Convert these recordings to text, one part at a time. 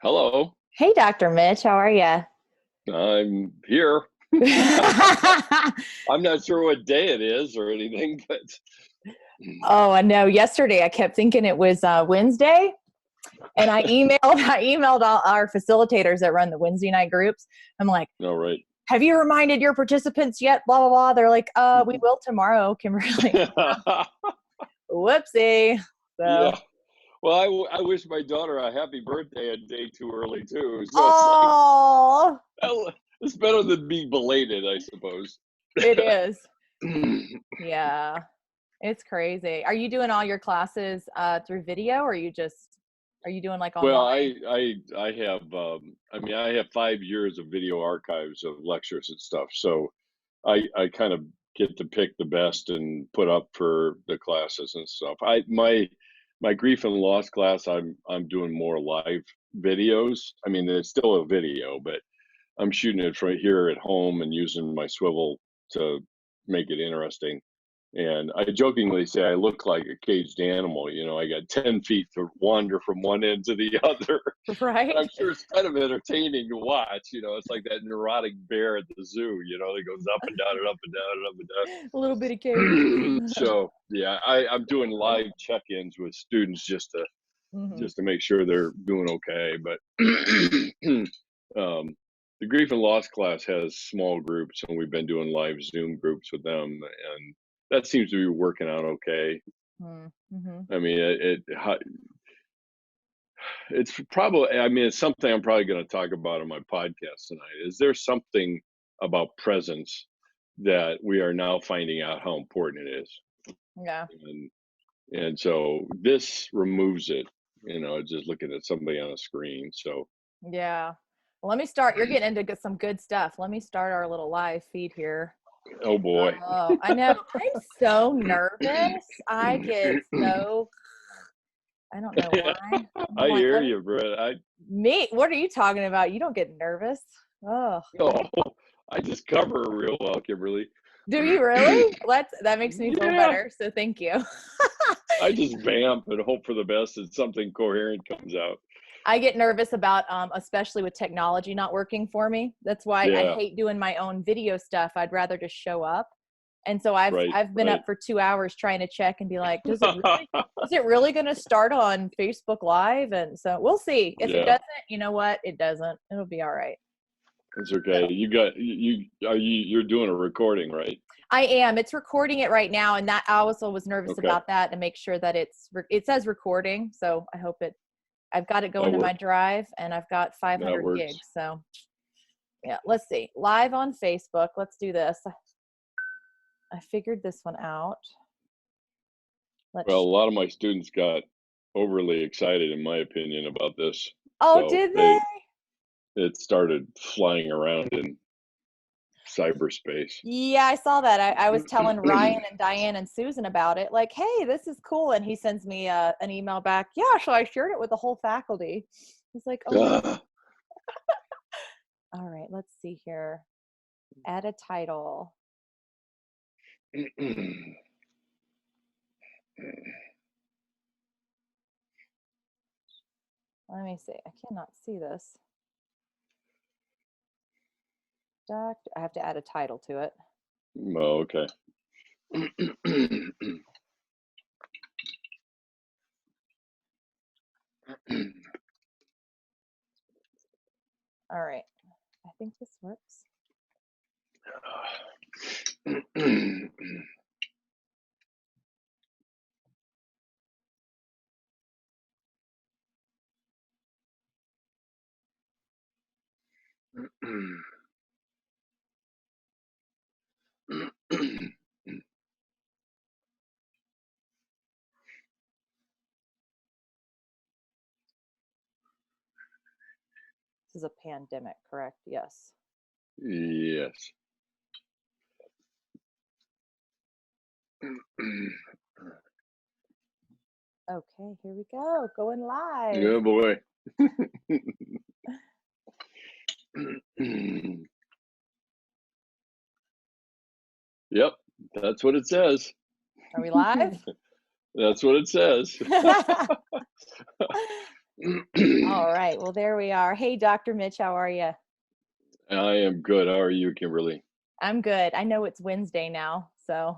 Hello, Hey, Dr. Mitch, how are you? I'm here. I'm not sure what day it is or anything, but Oh, I know. Yesterday, I kept thinking it was Wednesday, and I emailed I emailed all our facilitators that run the Wednesday night groups. I'm like, no, right. "Have you reminded your participants yet?" Blah blah blah. They're like, we will tomorrow, Kimberly." Whoopsie. So, Yeah. Well, I wish my daughter a happy birthday a day too early too. So it's like, oh, well, it's better than being belated, I suppose. it is. Yeah, it's crazy. Are you doing all your classes through video, or are you doing like Well, online? I have I have 5 years of video archives of lectures and stuff. So I kind of get to pick the best and put up for the classes and stuff. My grief and loss class, I'm doing more live videos. I mean, it's still a video, but I'm shooting it right here at home and using my swivel to make it interesting. And I jokingly say I look like a caged animal. I got 10 feet to wander from one end to the other. But Right? I'm sure it's kind of entertaining to watch. It's like that neurotic bear at the zoo, that goes up and down and up and down and up and A little bitty cage. down. So yeah, I'm doing live check-ins with students Hmm. just to make sure they're doing okay. But the grief and loss class has small groups, and we've been doing live Zoom groups with them, and that seems to be working out okay. Mm-hmm. I mean, it's probably, I mean, it's something I'm probably going to talk about on my podcast tonight. Is there something about presence that we are now finding out how important it is? Yeah. And so this removes it, just looking at somebody on a screen. So, Yeah. Well, let me start. You're getting into some good stuff. Let me start our little live feed here. oh boy. Oh, I know. I'm so nervous. I don't know why. I'm I like, hear you, Brett. what are you talking about? You don't get nervous. Oh, Oh, I just cover it real well, Kimberly. do you really? That makes me feel Yeah, better. So thank you. I just vamp and hope for the best and something coherent comes out. I get nervous about, especially with technology not working for me. That's why I Yeah, hate doing my own video stuff. I'd rather just show up. And so I've right, I've been right. up for 2 hours trying to check and be like, is it really going to start on Facebook Live? And so we'll see. If it Yeah, doesn't, you know what? It doesn't. It'll be all right. it's So okay. You're doing a recording, right? I am. It's recording it right now, and that I also was nervous Okay, about that to make sure that it says recording. So I hope it. I've got it that going to my works. drive, and I've got That 500 works. gigs. So yeah, let's see. Live on Facebook. Let's do this. I figured this one out. Well, a Let's. lot of my students got overly excited, in my opinion, about this. Oh, So did they? it started flying around in cyberspace. Yeah, I saw that. I was telling Ryan and Diane and Susan about it. Like, hey, this is cool. And he sends me an email back. Yeah, so I shared it with the whole faculty. He's like, oh no. Ah. All right, let's see here. Add a title. Let me see. I cannot see this. Doctor, I have to add a title to it. Oh, okay. All right. I think this works. This is a pandemic, correct? Yes. Yes. Okay, here we go. Going live. Good boy. Yep, that's what it says. Are we live? That's what it says. All right. Well, there we are. Hey, Dr. Mitch, how are you? I am good. How are you, Kimberly? I'm good. I know it's Wednesday now, so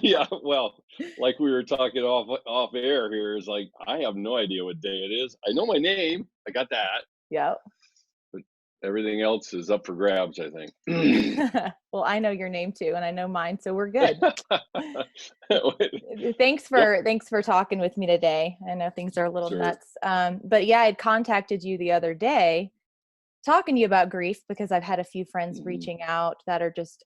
Yeah, well, like we were talking off air here, is like I have no idea what day it is. I know my name, I got that, yep. but everything else is up for grabs, I think. Well, I know your name too, and I know mine, so we're good. Yep, Thanks for talking with me today. I know things are a little sure. nuts, but yeah, I'd contacted you the other day talking to you about grief because I've had a few friends Mhm. reaching out that are just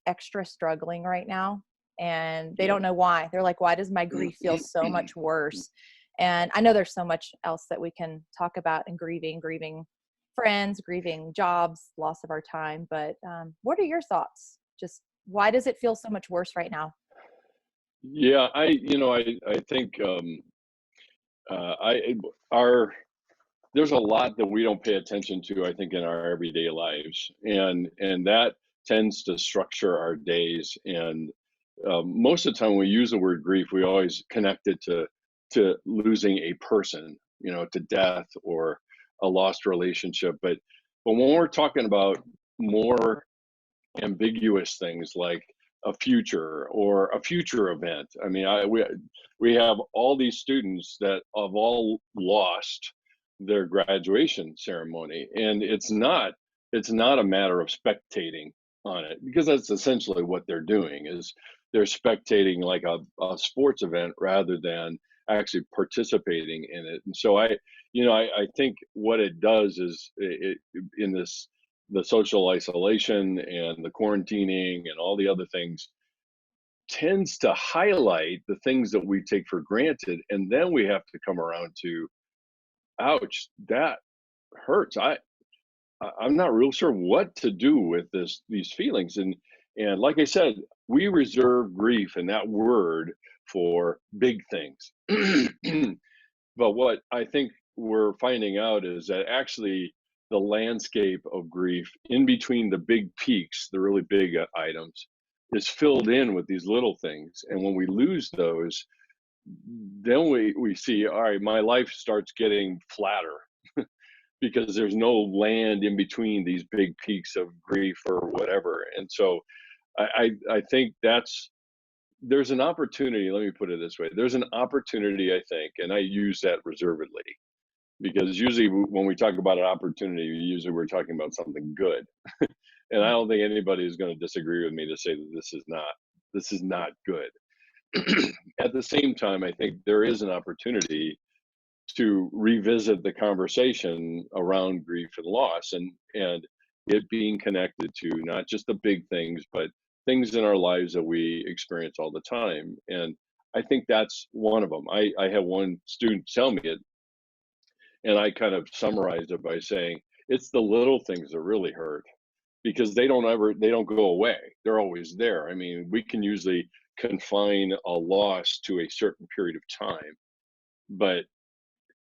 extra struggling right now, and they Yep. don't know why. They're like, "Why does my grief feel so much worse?" And I know there's so much else that we can talk about in grieving friends, grieving jobs, loss of our time. But what are your thoughts? Just why does it feel so much worse right now? Yeah, I think I our there's a lot that we don't pay attention to, I think, in our everyday lives, and that tends to structure our days. And most of the time, when we use the word grief, we always connect it to losing a person, to death or a lost relationship. But when we're talking about more ambiguous things like a future or a future event. I mean, we have all these students that have all lost their graduation ceremony, and it's not a matter of spectating on it, because that's essentially what they're doing, is they're spectating like a sports event rather than actually participating in it. And so I think what it does is in this the social isolation and the quarantining and all the other things tends to highlight the things that we take for granted, and then we have to come around to, ouch, that hurts. I'm not real sure what to do with these feelings. And like I said, we reserve grief and that word for big things. But what I think we're finding out is that actually the landscape of grief in between the big peaks, the really big items, is filled in with these little things. And when we lose those, then we see, all right, my life starts getting flatter because there's no land in between these big peaks of grief or whatever. And so I think there's an opportunity. Let me put it this way: there's an opportunity, I think, and I use that reservedly, because usually when we talk about an opportunity, usually we're talking about something good. And I don't think anybody is going to disagree with me to say that this is not good. At the same time, I think there is an opportunity to revisit the conversation around grief and loss, and it being connected to not just the big things, but things in our lives that we experience all the time. And I think that's one of them. I had one student tell me it, and I kind of summarized it by saying it's the little things that really hurt, because they don't go away. They're always there. I mean, we can usually confine a loss to a certain period of time, but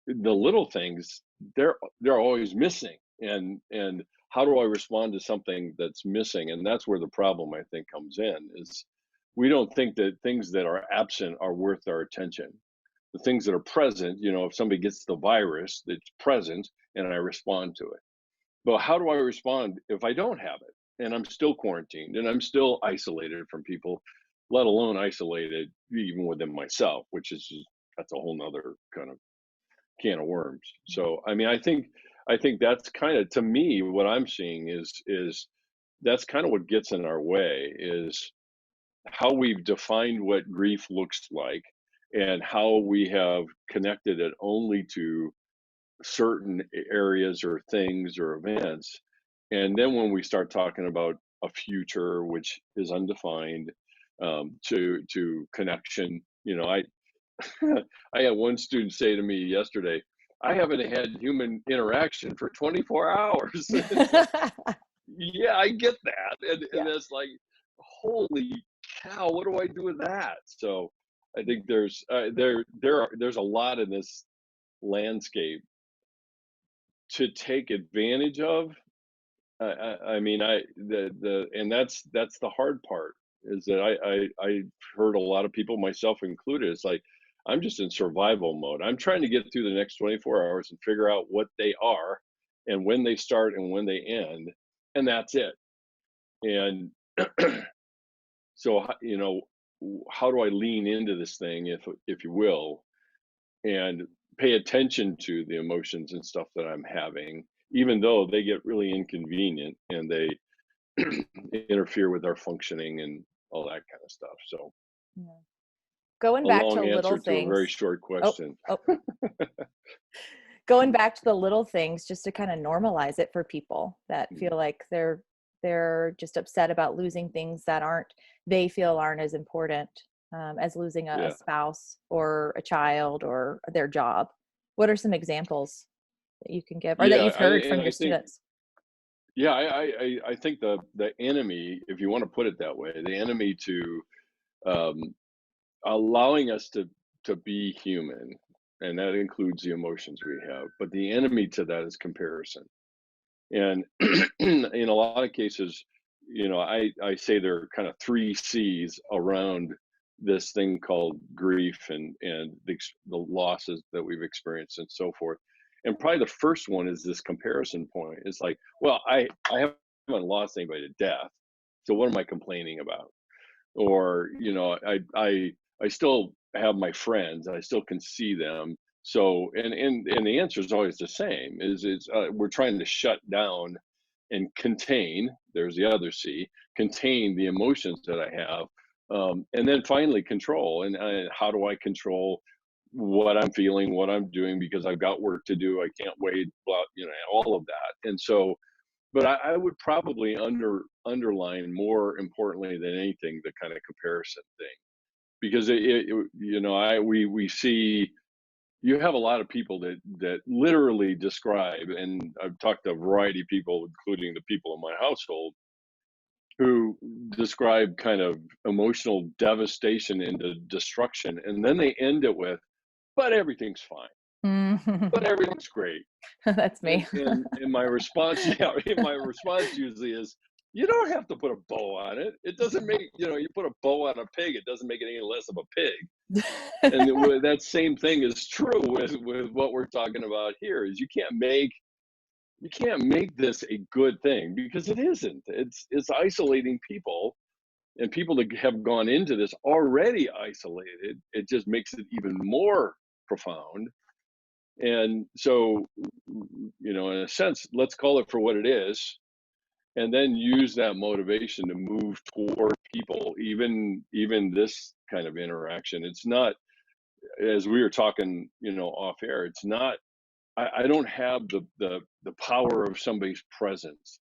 the little things, they're always missing. And how do I respond to something that's missing? And that's where the problem, I think, comes in, is we don't think that things that are absent are worth our attention. The things that are present, if somebody gets the virus, that's present, and I respond to it. But how do I respond if I don't have it and I'm still quarantined and I'm still isolated from people, let alone isolated even within myself, which is that's a whole nother kind of can of worms. So I mean, I think that's kind of, to me, what I'm seeing is that's kind of what gets in our way, is how we've defined what grief looks like, and how we have connected it only to certain areas or things or events. And then when we start talking about a future which is undefined, to connection, I had one student say to me yesterday, I haven't had human interaction for 24 hours. It's like, yeah, I get that. And Yeah. that's like, holy cow, what do I do with that? So I think there's a lot in this landscape to take advantage of. I mean, the and that's the hard part, is that I've heard a lot of people, myself included. It's like, I'm just in survival mode. I'm trying to get through the next 24 hours and figure out what they are and when they start and when they end, and that's it. And so, how do I lean into this thing, if you will, and pay attention to the emotions and stuff that I'm having, even though they get really inconvenient and they interfere with our functioning and all that kind of stuff. So, Yeah. Going a back to long little answer to a very things. short Oh, question. oh, going back to the little things just to kind of normalize it for people that feel like they're just upset about losing things that they feel aren't as important as losing a Yeah. spouse or a child or their job. What are some examples that you can give or that Yeah, you've heard and from I your think, students? yeah, I think the enemy, if you want to put it that way, the enemy to, um, allowing us to be human, and that includes the emotions we have, but the enemy to that is comparison. And in a lot of cases, I say there are kind of three C's around this thing called grief and the losses that we've experienced and so forth. And probably the first one is this comparison point. It's like, well, I haven't lost anybody to death, so what am I complaining about? Or I still have my friends, I still can see them. So, and the answer is always the same, is we're trying to shut down and contain, there's the other C, contain the emotions that I have, and then finally control. And how do I control what I'm feeling, what I'm doing, because I've got work to do, I can't wait, blah, all of that. And so, but I would probably underline, more importantly than anything, the kind of comparison thing, because we see, you have a lot of people that literally describe, and I've talked to a variety of people, including the people in my household, who describe kind of emotional devastation into destruction, and then they end it with, "But everything's fine. But Mm. everything's great." That's me. And my response, yeah, my response usually is, you don't have to put a bow on it. It doesn't make, you put a bow on a pig, it doesn't make it any less of a pig. And that same thing is true with what we're talking about here. Is you can't make this a good thing, because it isn't. It's isolating people, and people that have gone into this already isolated. It just makes it even more profound. And so, in a sense, let's call it for what it is, and then use that motivation to move toward people, even this kind of interaction. It's not, as we were talking, off air. It's not. I don't have the power of somebody's presence,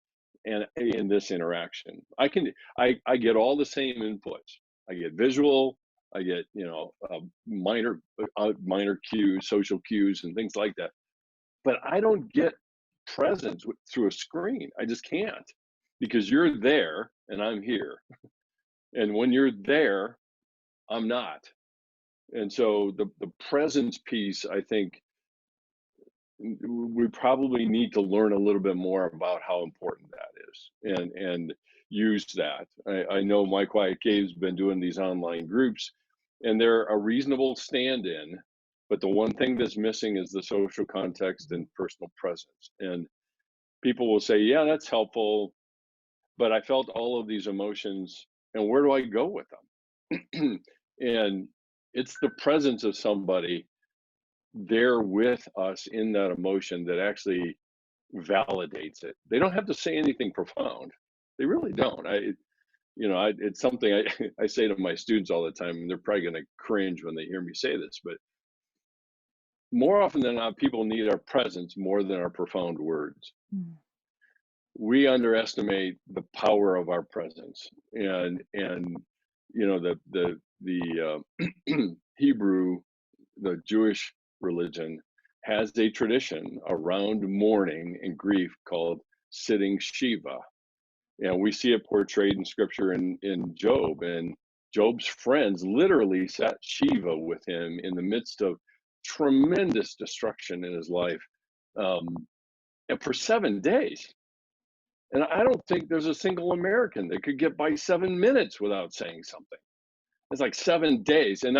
and in this interaction, I get all the same inputs. I get visual. I get minor cues, social cues, and things like that, but I don't get presence through a screen. I just can't, because you're there and I'm here. And when you're there, I'm not. And so the presence piece, I think, we probably need to learn a little bit more about how important that is, and use that. I know My Quiet Cave's been doing these online groups, and they're a reasonable stand-in, but the one thing that's missing is the social context and personal presence. And people will say, yeah, that's helpful, but I felt all of these emotions, and where do I go with them? And it's the presence of somebody there with us in that emotion that actually validates it. They don't have to say anything profound. They really don't. It's something I say to my students all the time, and they're probably going to cringe when they hear me say this, but more often than not, people need our presence more than our profound words. Mm. We underestimate the power of our presence, and the Hebrew, the Jewish religion, has a tradition around mourning and grief called sitting Shiva. And we see it portrayed in scripture in Job. And Job's friends literally sat Shiva with him in the midst of tremendous destruction in his life, and for 7 days. And I don't think there's a single American that could get by 7 minutes without saying something. It's like 7 days. And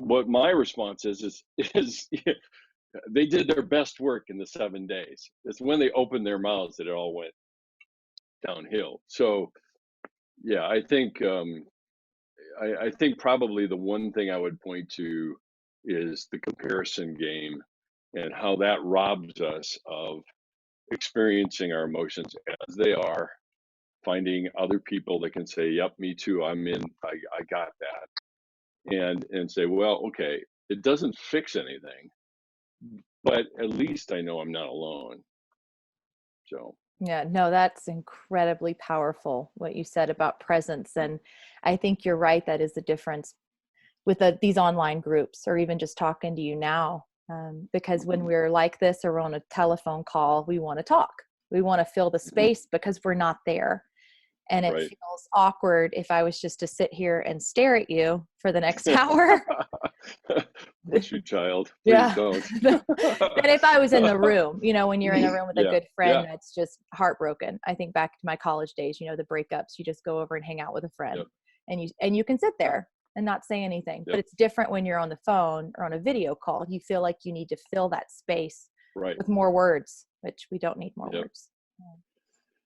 what my response is they did their best work in the 7 days. It's when they opened their mouths that it all went downhill. So yeah, I think probably the one thing I would point to is the comparison game and how that robs us of experiencing our emotions as they are, finding other people that can say, "Yep, me too. I'm in. I got that," and say, "Well, okay, it doesn't fix anything, but at least I know I'm not alone." So, Yeah, no, that's incredibly powerful what you said about presence. And I think you're right. That is the difference with these online groups, or even just talking to you now. Because when we're like this or we're on a telephone call, we want to talk. We want to fill the space because we're not there. And it right. feels awkward if I was just to sit here and stare at you for the next hour. Bless you, child. Please Yeah. don't. Then if I was in the room, when you're in a room with a Yeah, good yeah, friend that's just heartbroken. I think back to my college days, the breakups, you just go over and hang out with a friend, yep, and you can sit there and not say anything. But yep, it's different when you're on the phone or on a video call. You feel like you need to fill that space right, with more words, which we don't need more yep. words.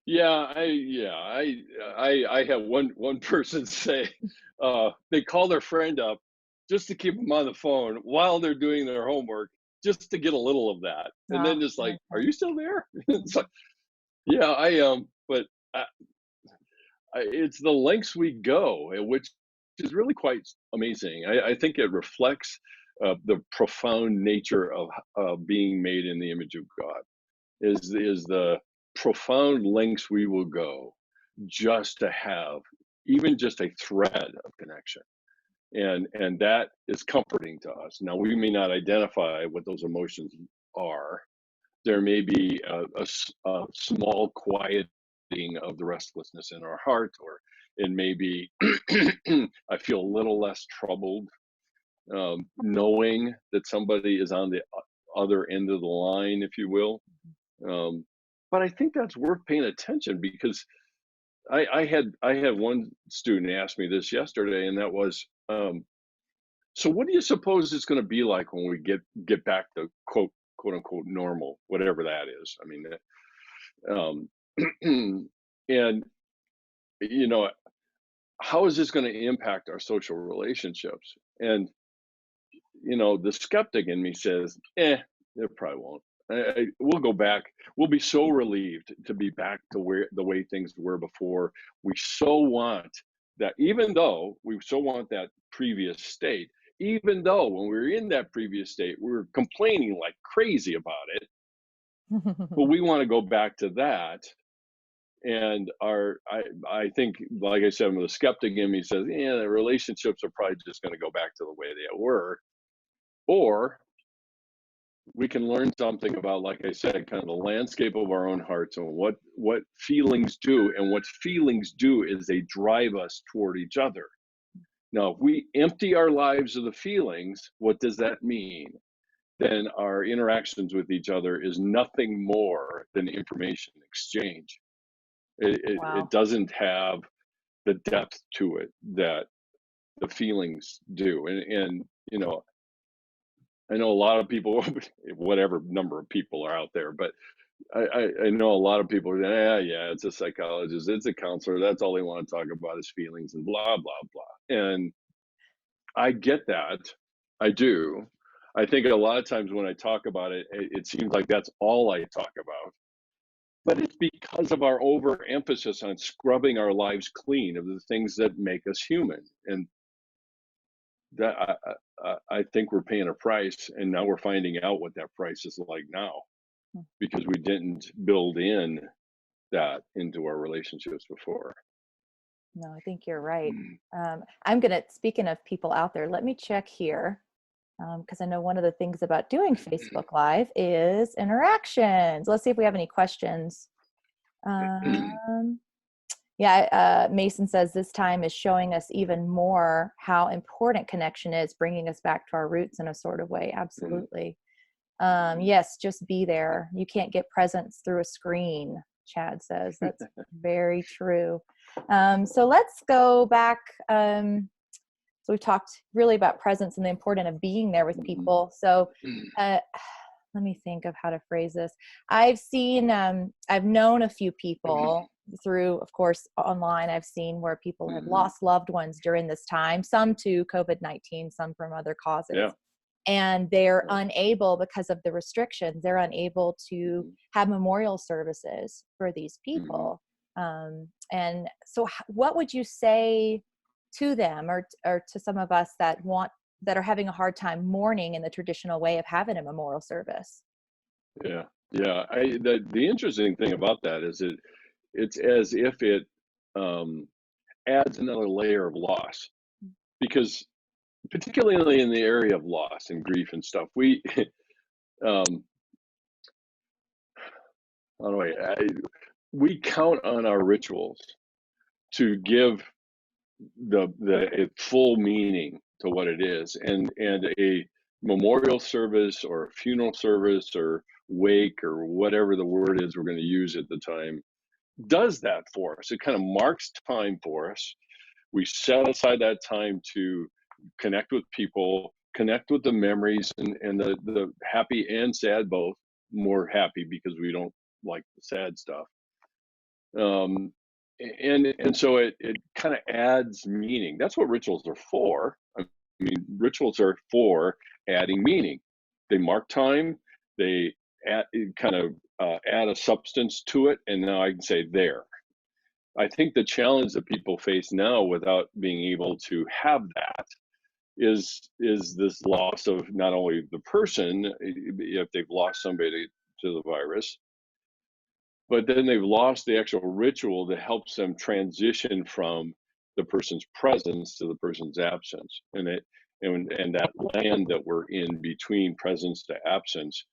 I had one person say they call their friend up just to keep them on the phone while they're doing their homework, just to get a little of that, and Oh, then just like, "Are okay. you still there?" It's like, yeah, I am, but it's the lengths we go, which is really quite amazing. I think it reflects the profound nature of being made in the image of God. Is the profound lengths we will go just to have even just a thread of connection, and that is comforting to us. Now we may not identify what those emotions are. There may be a small quieting of the restlessness in our heart, or it may be I feel a little less troubled knowing that somebody is on the other end of the line, if you will. um, but I think that's worth paying attention, because I had one student ask me this yesterday, and that was, so what do you suppose it's going to be like when we get back to quote unquote normal, whatever that is? I mean, um, and you know, how is this going to impact our social relationships? And the skeptic in me says, it probably won't. We'll go back. We'll be so relieved to be back to where the way things were before. We so want that, even though we so want that previous state, even though when we were in that previous state, we were complaining like crazy about it, but we want to go back to that. And I think, like I said, the skeptic in me says, yeah, the relationships are probably just going to go back to the way they were. Or we can learn something about, like I said, kind of the landscape of our own hearts and what feelings do. And what feelings do is they drive us toward each other. Now, if we empty our lives of the feelings, what does that mean? Then our interactions with each other is nothing more than information exchange. It Wow. doesn't have the depth to it that the feelings do. And I know a lot of people, whatever number of people are out there, but I know a lot of people are saying, yeah, it's a psychologist, it's a counselor. That's all they want to talk about is feelings and blah, blah, blah. And I get that. I do. I think a lot of times when I talk about it, it seems like that's all I talk about. But it's because of our overemphasis on scrubbing our lives clean of the things that make us human. And that I think we're paying a price, and now we're finding out what that price is like now, because we didn't build in that into our relationships before. No, I think you're right. Mm. Speaking of people out there, let me check here. Because I know one of the things about doing Facebook Live is interactions. Let's see if we have any questions. Um, yeah, Mason says this time is showing us even more how important connection is, bringing us back to our roots in a sort of way. Absolutely. Yes, just be there. You can't get presence through a screen, Chad says. That's very true. So let's go back So we've talked really about presence and the importance of being there with Mhm. people. So uh, let me think of how to phrase this. I've known a few people through, of course, online. I've seen where people have Mhm. lost loved ones during this time, some to COVID-19, some from other Yeah. causes. And they're Yeah. unable, because of the restrictions, they're unable to Mhm. have memorial services for these Mhm. people. And so, what would you say to them, or to some of us that are having a hard time mourning in the traditional way of having a memorial service? Yeah. Yeah. The interesting thing about that is it's as if it um, adds another layer of loss, because particularly in the area of loss and grief and stuff, we um, how do we count on our rituals to give the full meaning to what it is, and a memorial service or a funeral service or wake or whatever the word is we're going to use at the time does that for us. It kind of marks time for us. We set aside that time to connect with people, connect with the memories, and the happy and sad both. More happy because we don't like the sad stuff. um, and so it kind of adds meaning. That's what rituals are for. I mean, rituals are for adding meaning. They mark time. They kind of add a substance to it, and now I can say there. I think the challenge that people face now without being able to have that is this loss of not only the person, if they've lost somebody to the virus, but then they've lost the actual ritual that helps them transition from the person's presence to the person's absence. And that land that we're in between presence to absence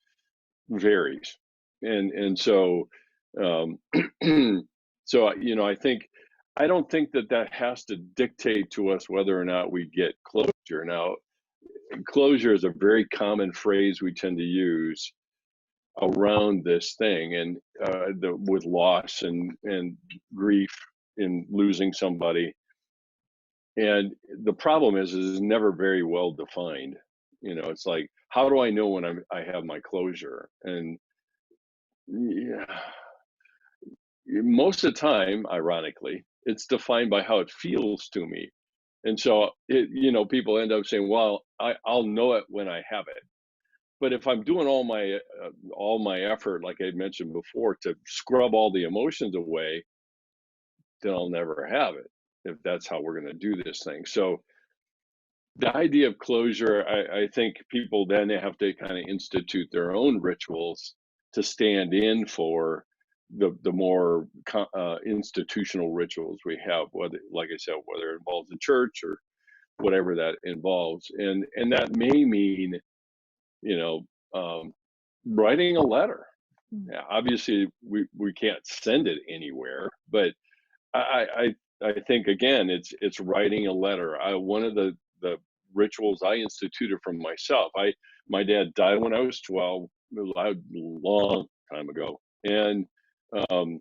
varies. And so um I think I don't think that that has to dictate to us whether or not we get closure. Now, closure is a very common phrase we tend to use around this thing, and with loss and grief in losing somebody. And the problem is it's never very well defined. It's like, how do I know when I have my closure? And yeah, most of the time, ironically, it's defined by how it feels to me. And so people end up saying, well, I'll know it when I have it. But if I'm doing all my effort, like I mentioned before, to scrub all the emotions away, then I'll never have it, if that's how we're going to do this thing. So the idea of closure, I think people then have to kind of institute their own rituals to stand in for the more institutional rituals we have, whether, like I said, whether it involves the church or whatever that involves. And that may mean, you know um, writing a letter. Mm. Yeah, obviously we can't send it anywhere, but I think again it's writing a letter. One of the rituals I instituted for myself. My dad died when I was 12, a long time ago, um,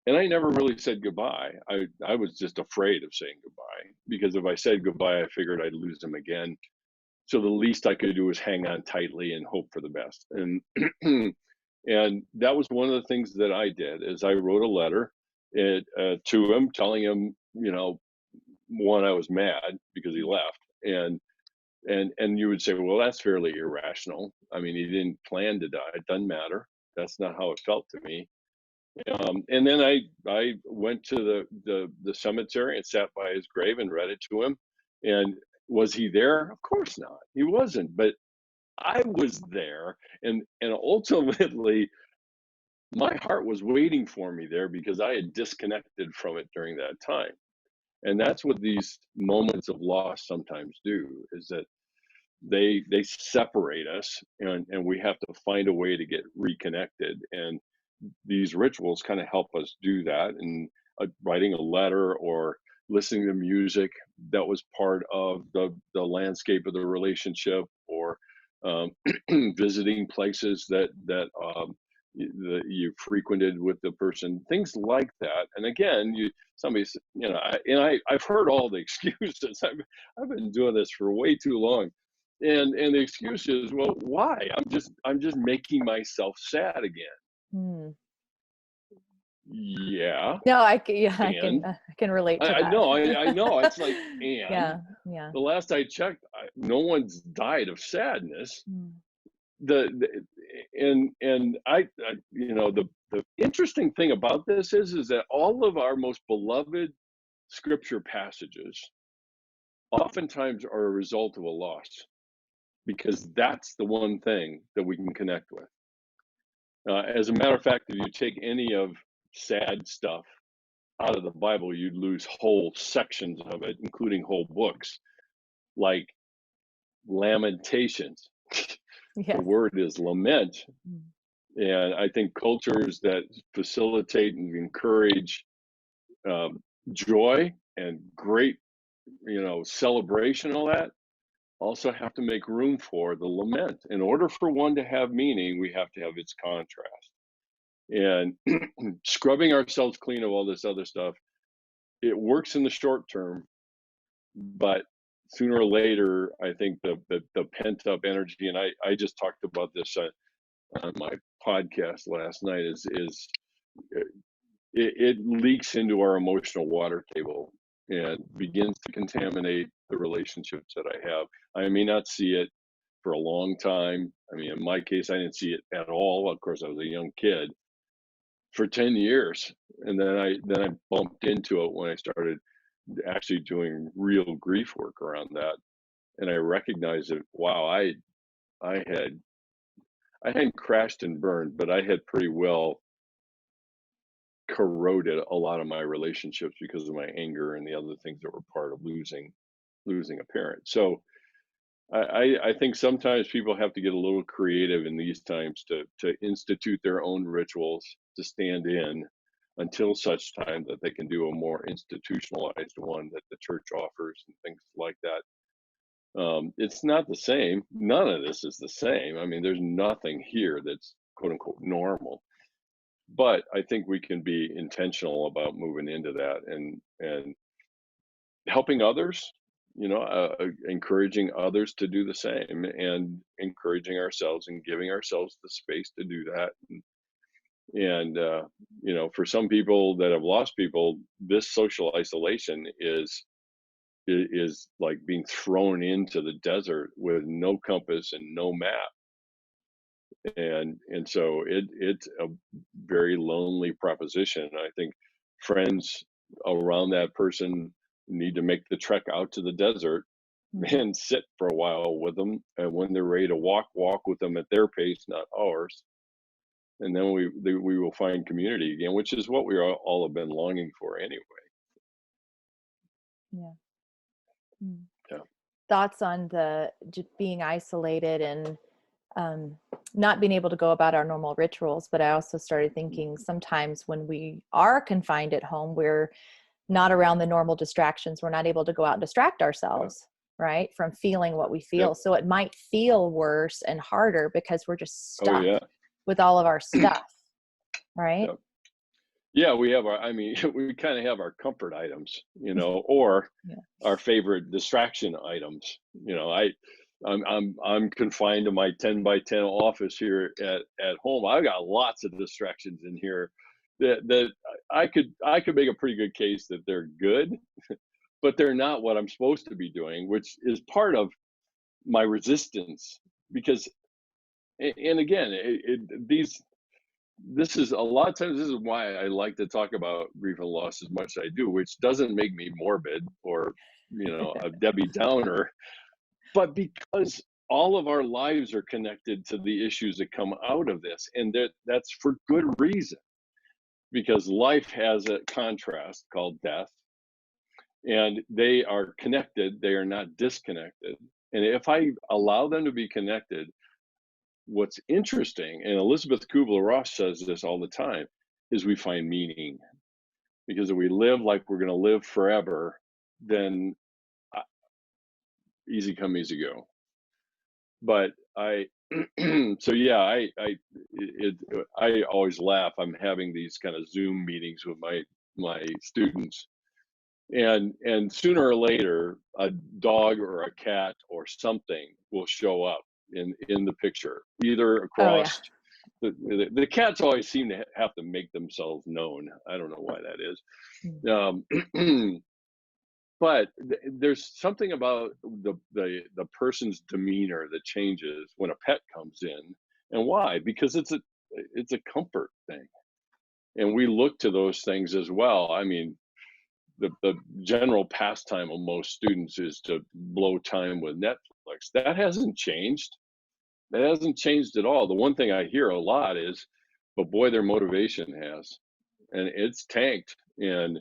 and I never really said goodbye. I was just afraid of saying goodbye, because if I said goodbye, I figured I'd lose him again. So the least I could do was hang on tightly and hope for the best. And and that was one of the things that I did, is I wrote a letter to him, telling him, one, I was mad because he left, and you would say, well, that's fairly irrational. I mean, he didn't plan to die. It doesn't matter. That's not how it felt to me. And then I went to the cemetery and sat by his grave and read it to him. And was he there? Of course not. He wasn't. But I was there, and ultimately my heart was waiting for me there, because I had disconnected from it during that time. And that's what these moments of loss sometimes do, is that they separate us, and we have to find a way to get reconnected. And these rituals kind of help us do that. And writing a letter or listening to music that was part of the landscape of the relationship, or um, visiting places that you frequented with the person, things like that. And again, somebody I've heard all the excuses. I've been doing this for way too long, and the excuse is, well, why? I'm just making myself sad again. Hmm. Yeah, No, yeah, and I can relate to I that. know, I know. It's like, and Yeah, yeah. the last I checked, no one's died of sadness. Mm. The and the interesting thing about this is that all of our most beloved scripture passages oftentimes are a result of a loss, because that's the one thing that we can connect with. As a matter of fact, if you take any of sad stuff out of the Bible, you'd lose whole sections of it, including whole books, like Lamentations. The Yes. word is lament. Mm. And I think cultures that facilitate and encourage joy and great, celebration, all that, also have to make room for the lament. In order for one to have meaning, we have to have its contrast. And scrubbing ourselves clean of all this other stuff, it works in the short term, but sooner or later, I think the pent up energy, and I just talked about this on my podcast last night, is uh, it leaks into our emotional water table and begins to contaminate the relationships that I have. I may not see it for a long time. I mean, in my case, I didn't see it at all. Of course, I was a young kid for 10 years. And then I bumped into it when I started actually doing real grief work around that. And I recognized that, wow, I had I hadn't crashed and burned, but I had pretty well corroded a lot of my relationships because of my anger and the other things that were part of losing a parent. So I think sometimes people have to get a little creative in these times to institute their own rituals to stand in until such time that they can do a more institutionalized one that the church offers and things like that. It's not the same. None of this is the same. I mean, there's nothing here that's quote unquote normal, but I think we can be intentional about moving into that and helping others, encouraging others to do the same, and encouraging ourselves and giving ourselves the space to do that. And for some people that have lost people, this social isolation is like being thrown into the desert with no compass and no map. And so it's a very lonely proposition. I think friends around that person need to make the trek out to the desert Mm. and sit for a while with them, and when they're ready to walk with them at their pace, not ours. And then we will find community again, which is what we all have been longing for anyway. Yeah. Mm. Yeah. Thoughts on the just being isolated and um, not being able to go about our normal rituals. But I also started thinking sometimes when we are confined at home, we're not around the normal distractions. We're not able to go out and distract Yeah. ourselves, right? From feeling what we Yep. feel. So it might feel worse and harder because we're just Oh stuck yeah. with all of our stuff, right? Yep. Yeah, we have our, I mean, we kind of have our comfort items, or Yeah. our favorite distraction items. I'm confined to my 10 by 10 office here at home. I've got lots of distractions in here that I could make a pretty good case that they're good, but they're not what I'm supposed to be doing, which is part of my resistance. Because and again, this is a lot of times, this is why I like to talk about grief and loss as much as I do, which doesn't make me morbid or a Debbie Downer, but because all of our lives are connected to the issues that come out of this, and that's for good reason, because life has a contrast called death, and they are connected, they are not disconnected. And if I allow them to be connected, what's interesting, and Elizabeth Kubler-Ross says this all the time, is we find meaning. Because if we live like we're going to live forever, then uh, easy come, easy go. But So yeah, I always laugh. I'm having these kind of Zoom meetings with my students, and sooner or later, a dog or a cat or something will show up in the picture, either Oh yeah. across the cats always seem to have to make themselves known. I don't know why that is. Mm. But there's something about the person's demeanor that changes when a pet comes in, and why? Because it's a comfort thing, and we look to those things as well. I mean, the general pastime of most students is to blow time with Netflix. That hasn't changed. That hasn't changed at all. The one thing I hear a lot is, but boy, their motivation has, and it's tanked, and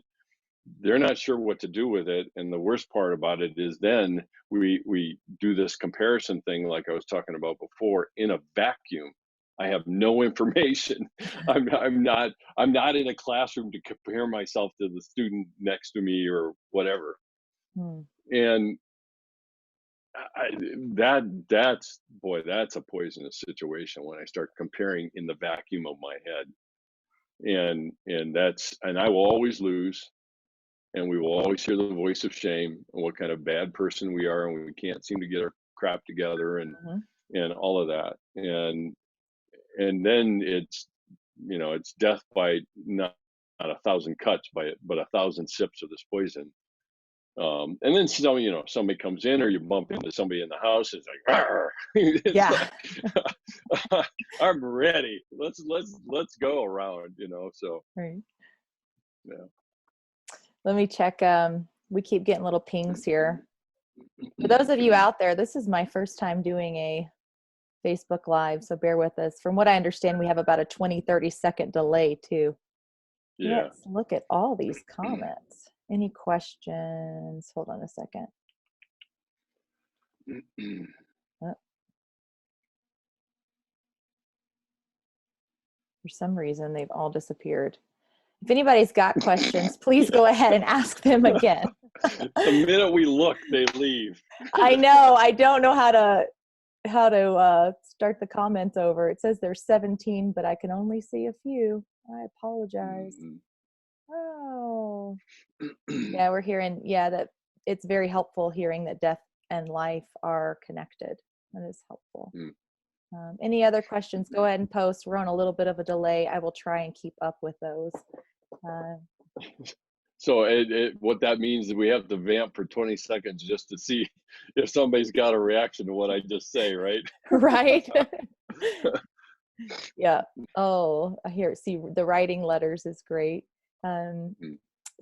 they're not sure what to do with it. And the worst part about it is then we do this comparison thing like I was talking about before in a vacuum. I have no information. I'm not in a classroom to compare myself to the student next to me or whatever. Mm. And I, that's boy, that's a poisonous situation when I start comparing in the vacuum of my head. And I will always lose, and we will always hear the voice of shame and what kind of bad person we are, and we can't seem to get our crap together, Mhm. and all of that. And then it's death by not a thousand cuts by it, but a thousand sips of this poison. And then somebody comes in, or you bump into somebody in the house. It's like, "Arr!" It's Yeah. like, I'm ready. Let's go around. So Right. yeah. Let me check. We keep getting little pings here. For those of you out there, this is my first time doing a Facebook Live, so bear with us. From what I understand, we have about a 20-30 second delay too. Yeah. Let's look at all these comments. Any questions? Hold on a second. Oh, for some reason, they've all disappeared. If anybody's got questions, please go ahead and ask them again. The minute we look, they leave. I know. I don't know how to start the comments over. It says there's 17, but I can only see a few. I apologize. Oh, yeah, we're hearing, yeah, that it's very helpful hearing that death and life are connected. That is helpful. Any other questions? Go ahead and post. We're on a little bit of a delay. I will try and keep up with those. So what that means is we have to vamp for 20 seconds just to see if somebody's got a reaction to what I just say, right? Right? Yeah. Oh, I hear. See, the writing letters is great. Mm,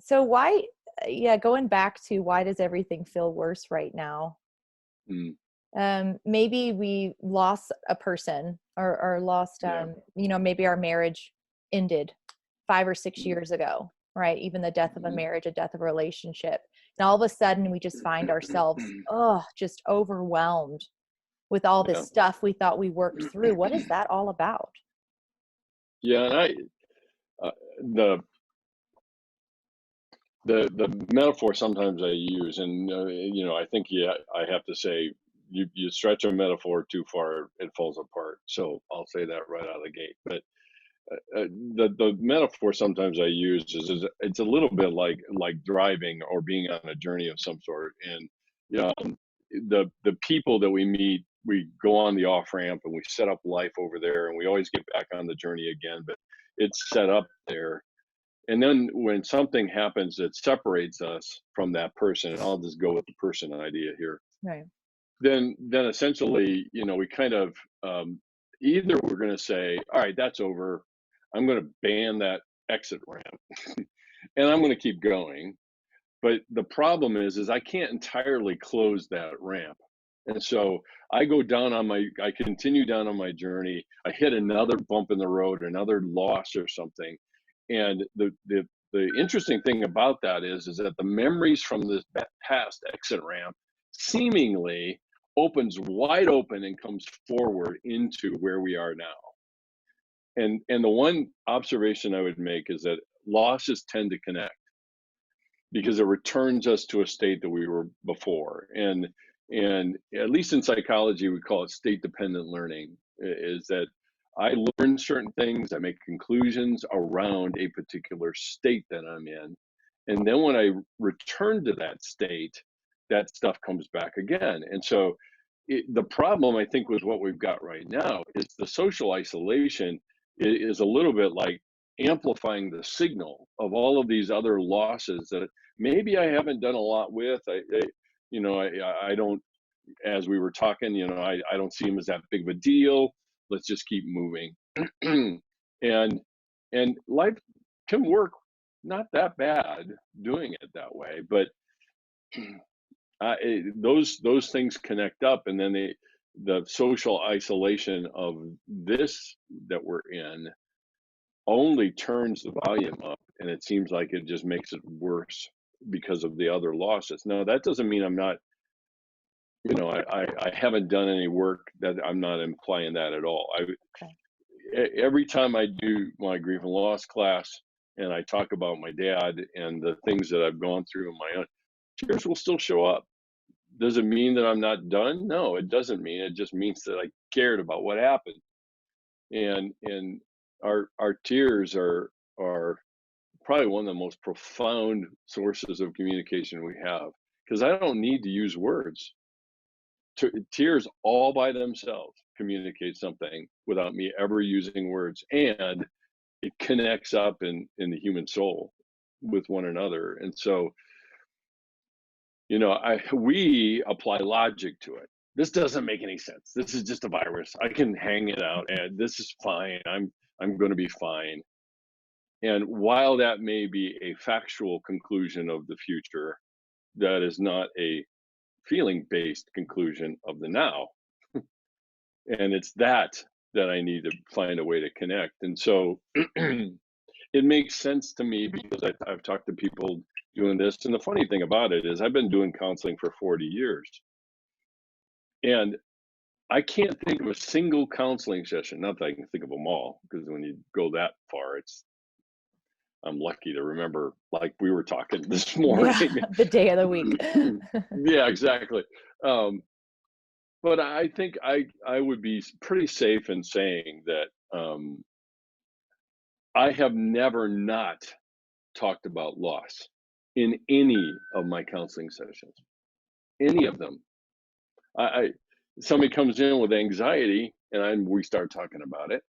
So why, yeah, going back to why does everything feel worse right now? mm, Maybe we lost a person or lost, yeah. maybe our marriage ended 5 or 6 Mm, years ago, right? Even the death of a mm. marriage, a death of a relationship. And all of a sudden we just find ourselves, just overwhelmed with all this Yeah. stuff we thought we worked through. What is that all about? Yeah, and uh, the the metaphor sometimes I use, and I think I have to say, you stretch a metaphor too far, it falls apart. So I'll say that right out of the gate. But the metaphor sometimes I use is it's a little bit like driving or being on a journey of some sort, and the people that we meet, we go on the off ramp and we set up life over there, and we always get back on the journey again, but it's set up there. And then when something happens that separates us from that person, and I'll just go with the person idea here, Right. then essentially, we kind of, either we're going to say, all right, that's over. I'm going to ban that exit ramp, and I'm going to keep going. But the problem is I can't entirely close that ramp. And so I continue down on my journey. I hit another bump in the road, another loss or something. And the interesting thing about that is that the memories from this past exit ramp seemingly opens wide open and comes forward into where we are now. And the one observation I would make is that losses tend to connect because it returns us to a state that we were before. And And at least in psychology, we call it state dependent learning, is that I learn certain things, I make conclusions around a particular state that I'm in. And then when I return to that state, that stuff comes back again. And so the problem, I think, with what we've got right now is the social isolation is a little bit like amplifying the signal of all of these other losses that maybe I haven't done a lot with. I don't, as we were talking, I don't see them as that big of a deal. Let's just keep moving. and and life can work not that bad doing it that way, but those things connect up, and then the social isolation of this that we're in only turns the volume up, and it seems like it just makes it worse because of the other losses. Now, that doesn't mean I'm not, I haven't done any work. That I'm not implying that at all. Okay. Every time I do my grief and loss class and I talk about my dad and the things that I've gone through in my own, tears will still show up. Does it mean that I'm not done? No, it doesn't mean. It just means that I cared about what happened. And our tears are probably one of the most profound sources of communication we have, because I don't need to use words. Tears all by themselves communicate something without me ever using words, and it connects up in the human soul with one another. And so, we apply logic to it. This doesn't make any sense. This is just a virus. I can hang it out, and this is fine. I'm going to be fine. And while that may be a factual conclusion of the future, that is not a feeling based conclusion of the now. And it's that I need to find a way to connect. And so it makes sense to me because I've talked to people doing this. And the funny thing about it is, I've been doing counseling for 40 years. And I can't think of a single counseling session, not that I can think of them all, because when you go that far, I'm lucky to remember, like we were talking this Yeah, morning. the day of the week. Yeah, exactly. Um, but I think I would be pretty safe in saying that I have never not talked about loss in any of my counseling sessions, any of them. I Somebody comes in with anxiety, and we start talking about it,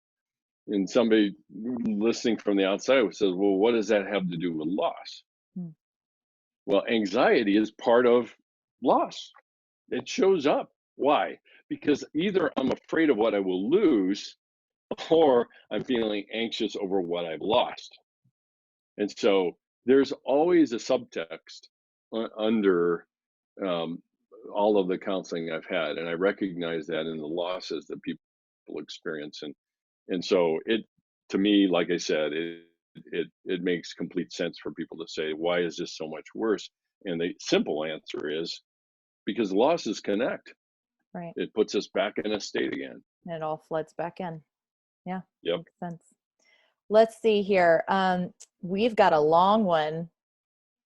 and somebody listening from the outside says, "Well, what does that have to do with loss?" Mm. Well, anxiety is part of loss. It shows up. Why? Because either I'm afraid of what I will lose, or I'm feeling anxious over what I've lost. And so there's always a subtext under um, all of the counseling I've had, and I recognize that in the losses that people experience. And so to me, like I said, it makes complete sense for people to say, why is this so much worse? And the simple answer is because losses connect. Right. It puts us back in a state again. And it all floods back in. Yeah, Yep. makes sense. Let's see here. We've got a long one.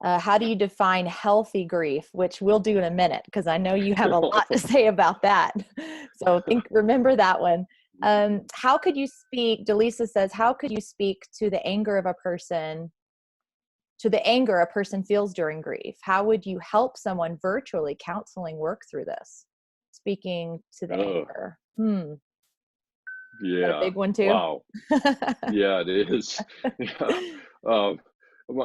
How do you define healthy grief? Which we'll do in a minute, because I know you have a lot to say about that. So remember that one. How could you speak, Delisa says, how could you speak to the anger a person feels during grief? How would you help someone virtually counseling work through this? Speaking to the Oh, anger. Is that a yeah. big one too? Wow. Yeah, it is. Yeah. Um,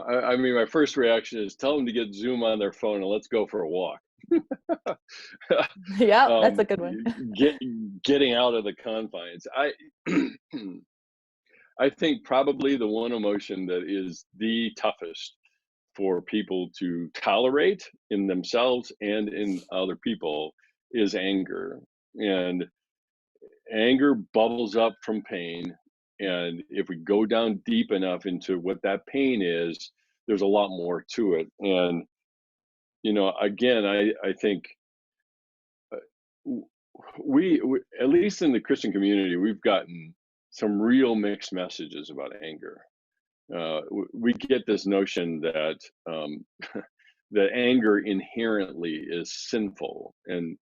I mean, my first reaction is tell them to get Zoom on their phone and let's go for a walk. Yeah, that's a um, good one. get Getting out of the confines. I think probably the one emotion that is the toughest for people to tolerate in themselves and in other people is anger. And anger bubbles up from pain. And if we go down deep enough into what that pain is, there's a lot more to it. And, again, I think w- we, at least in the Christian community, we've gotten some real mixed messages about anger. We get this notion that that anger inherently is sinful, and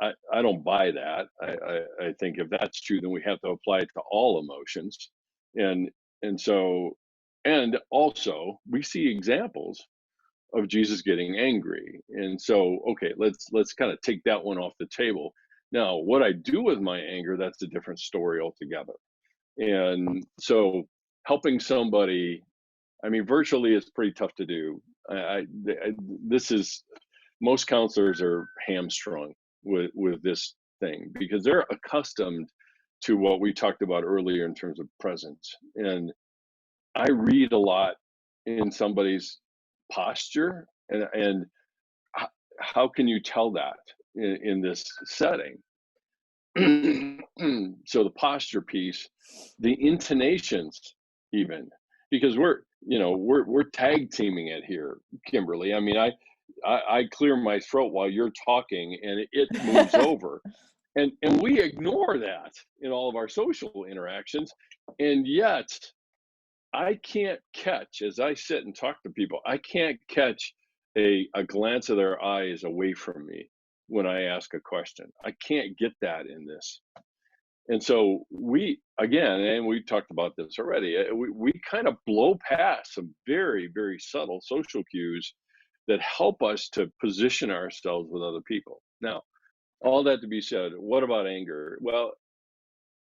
I don't buy that. I think if that's true, then we have to apply it to all emotions, and and so and also we see examples of Jesus getting angry, and so okay, let's kind of take that one off the table. Now, what I do with my anger, that's a different story altogether. And so, helping somebody, I mean, virtually it's pretty tough to do. This is most counselors are hamstrung with this thing because they're accustomed to what we talked about earlier in terms of presence. And I read a lot in somebody's posture, and h- how can you tell that in this setting? So the posture piece, the intonations, even because we're tag teaming it here, Kimberly. I mean, I clear my throat while you're talking, and it moves over, and we ignore that in all of our social interactions, and yet I can't catch as I sit and talk to people. I can't catch a glance of their eyes away from me when I ask a question. I can't get that in this. And so we, again, and we talked about this already, we kind of blow past some very, very subtle social cues that help us to position ourselves with other people. Now, all that to be said, what about anger? Well,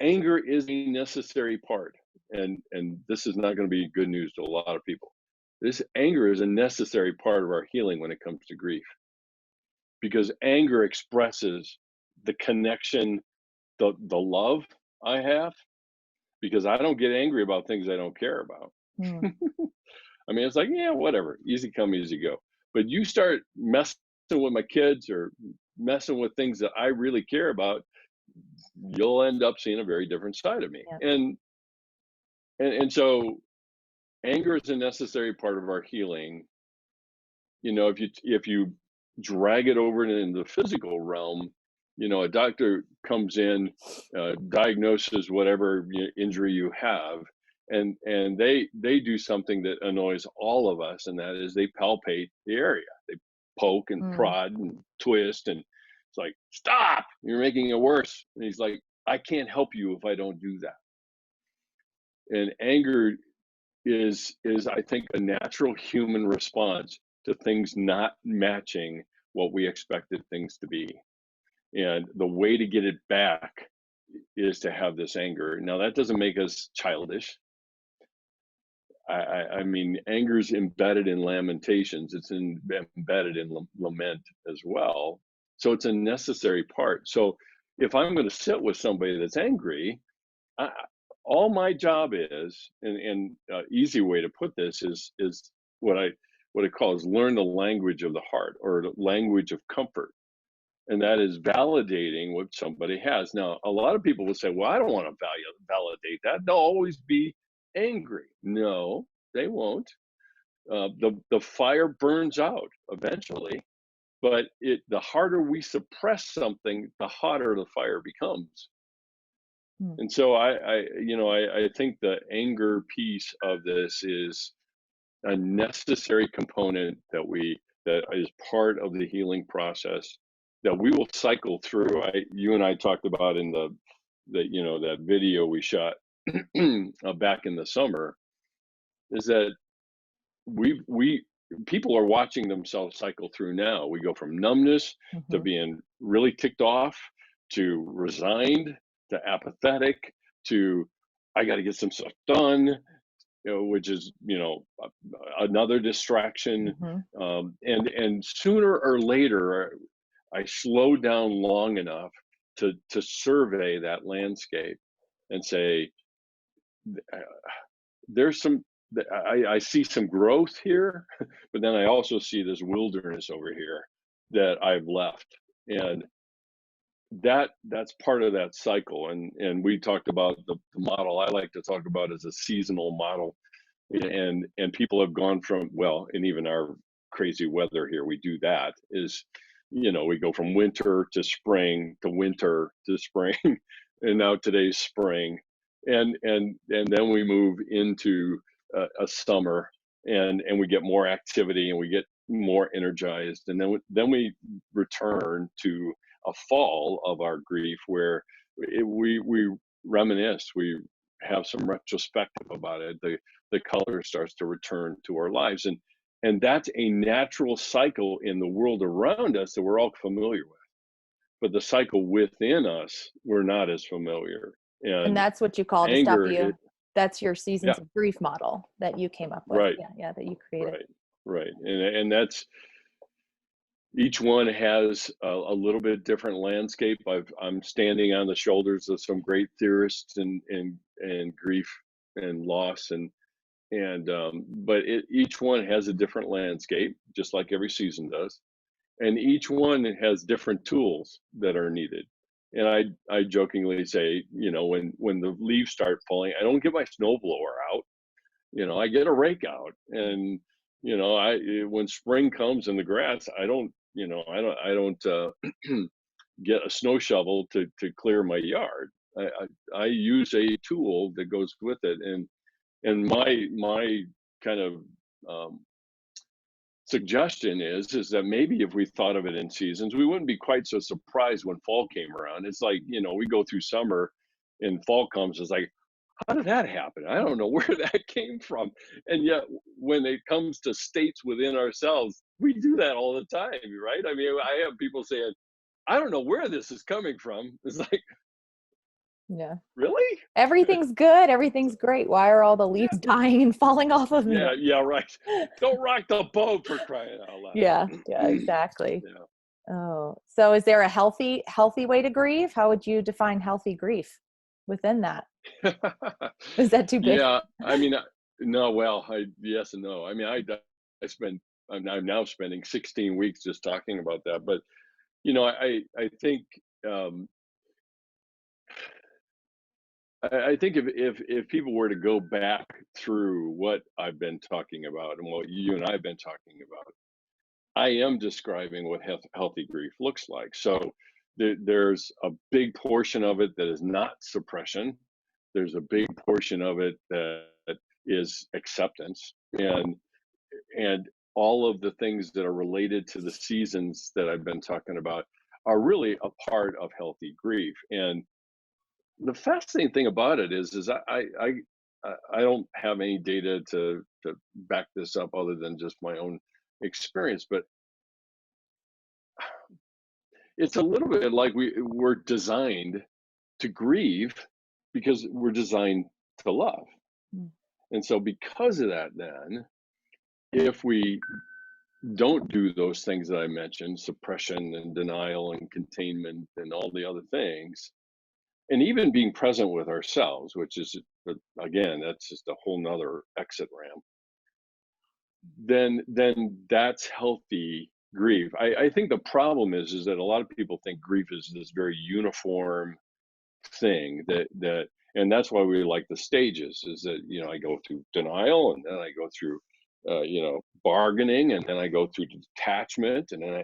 anger is a necessary part. And this is not going to be good news to a lot of people. This anger is a necessary part of our healing when it comes to grief because anger expresses the connection, the love I have because I don't get angry about things I don't care about. Mm. I mean, it's like, yeah, whatever, easy come, easy go. But you start messing with my kids or messing with things that I really care about, you'll end up seeing a very different side of me. Yeah. And so anger is a necessary part of our healing. If you drag it over into the physical realm, a doctor comes in, diagnoses whatever injury you have, and they do something that annoys all of us, and that is they palpate the area. They poke and Mm. prod and twist, and it's like, stop, you're making it worse. And he's like, I can't help you if I don't do that. And anger is I think a natural human response to things not matching what we expected things to be. And the way to get it back is to have this anger. Now that doesn't make us childish. I mean, anger's embedded in lamentations. Embedded in lament as well. So it's a necessary part. So if I'm going to sit with somebody that's angry, I, all my job is, and easy way to put this is what I call is learn the language of the heart or the language of comfort, and that is validating what somebody has. Now, a lot of people will say, "Well, I don't want to validate that." They'll always be angry. No, they won't. The fire burns out eventually, but the harder we suppress something, the hotter the fire becomes. Mm. And so I think the anger piece of this is a necessary component that is part of the healing process that we will cycle through. You and I talked about in that video we shot back in the summer, is that we people are watching themselves cycle through now. We go from numbness to Mhm. being really ticked off to resigned to apathetic to I got to get some stuff done, which is another distraction. Mhm. And sooner or later, I slow down long enough to survey that landscape and say, uh, there's I see some growth here, but then I also see this wilderness over here that I've left, and that's part of that cycle. And we talked about the model I like to talk about as a seasonal model, and people have gone from, well, and even our crazy weather here, we do that is, we go from winter to spring to winter to spring, and now today's spring, and then we move into a summer, and we get more activity and we get more energized, and then we return to a fall of our grief where we reminisce, we have some retrospective about it. The color starts to return to our lives, and that's a natural cycle in the world around us that we're all familiar with, but the cycle within us we're not as familiar. And And that's what you call, to stop anger, you, that's your yeah, seasons of grief model that you came up with. right, Yeah, yeah, that you created. right, right. And that's, each one has a little bit different landscape. I'm standing on the shoulders of some great theorists and grief and loss, and but each one has a different landscape, just like every season does, and each one has different tools that are needed. And I jokingly say, when the leaves start falling, I don't get my snowblower out. I get a rake out, and when spring comes in the grass, I don't get a snow shovel to clear my yard. I use a tool that goes with it, and my kind of um, suggestion is that maybe if we thought of it in seasons, we wouldn't be quite so surprised when fall came around. It's like, we go through summer and fall comes, it's like, how did that happen? I don't know where that came from. And yet, when it comes to states within ourselves, we do that all the time, right? I mean, I have people saying, I don't know where this is coming from. It's like, Yeah. really? Everything's good. Everything's great. Why are all the Yeah, leaves dying and falling off of me? yeah, yeah, right. Don't rock the boat, for crying out Yeah, loud. yeah, exactly. Yeah. Oh, so is there a healthy way to grieve? How would you define healthy grief within that? Is that too big? Yeah, I mean, no, well, yes and no. I mean, I spend, I'm now spending 16 weeks just talking about that. But I think, um, I think if people were to go back through what I've been talking about and what you and I've been talking about, I am describing what healthy grief looks like. So there's a big portion of it that is not suppression. There's a big portion of it that is acceptance, and all of the things that are related to the seasons that I've been talking about are really a part of healthy grief. And the fascinating thing about it is I don't have any data to back this up other than just my own experience, but it's a little bit like we're designed to grieve because we're designed to love. Mm. And so because of that, then if we don't do those things that I mentioned, suppression and denial and containment and all the other things, and even being present with ourselves, which is, again, that's just a whole nother exit ramp, then that's healthy grief. I think the problem is that a lot of people think grief is this very uniform thing that and that's why we like the stages, is that I go through denial, and then I go through bargaining, and then I go through detachment, and then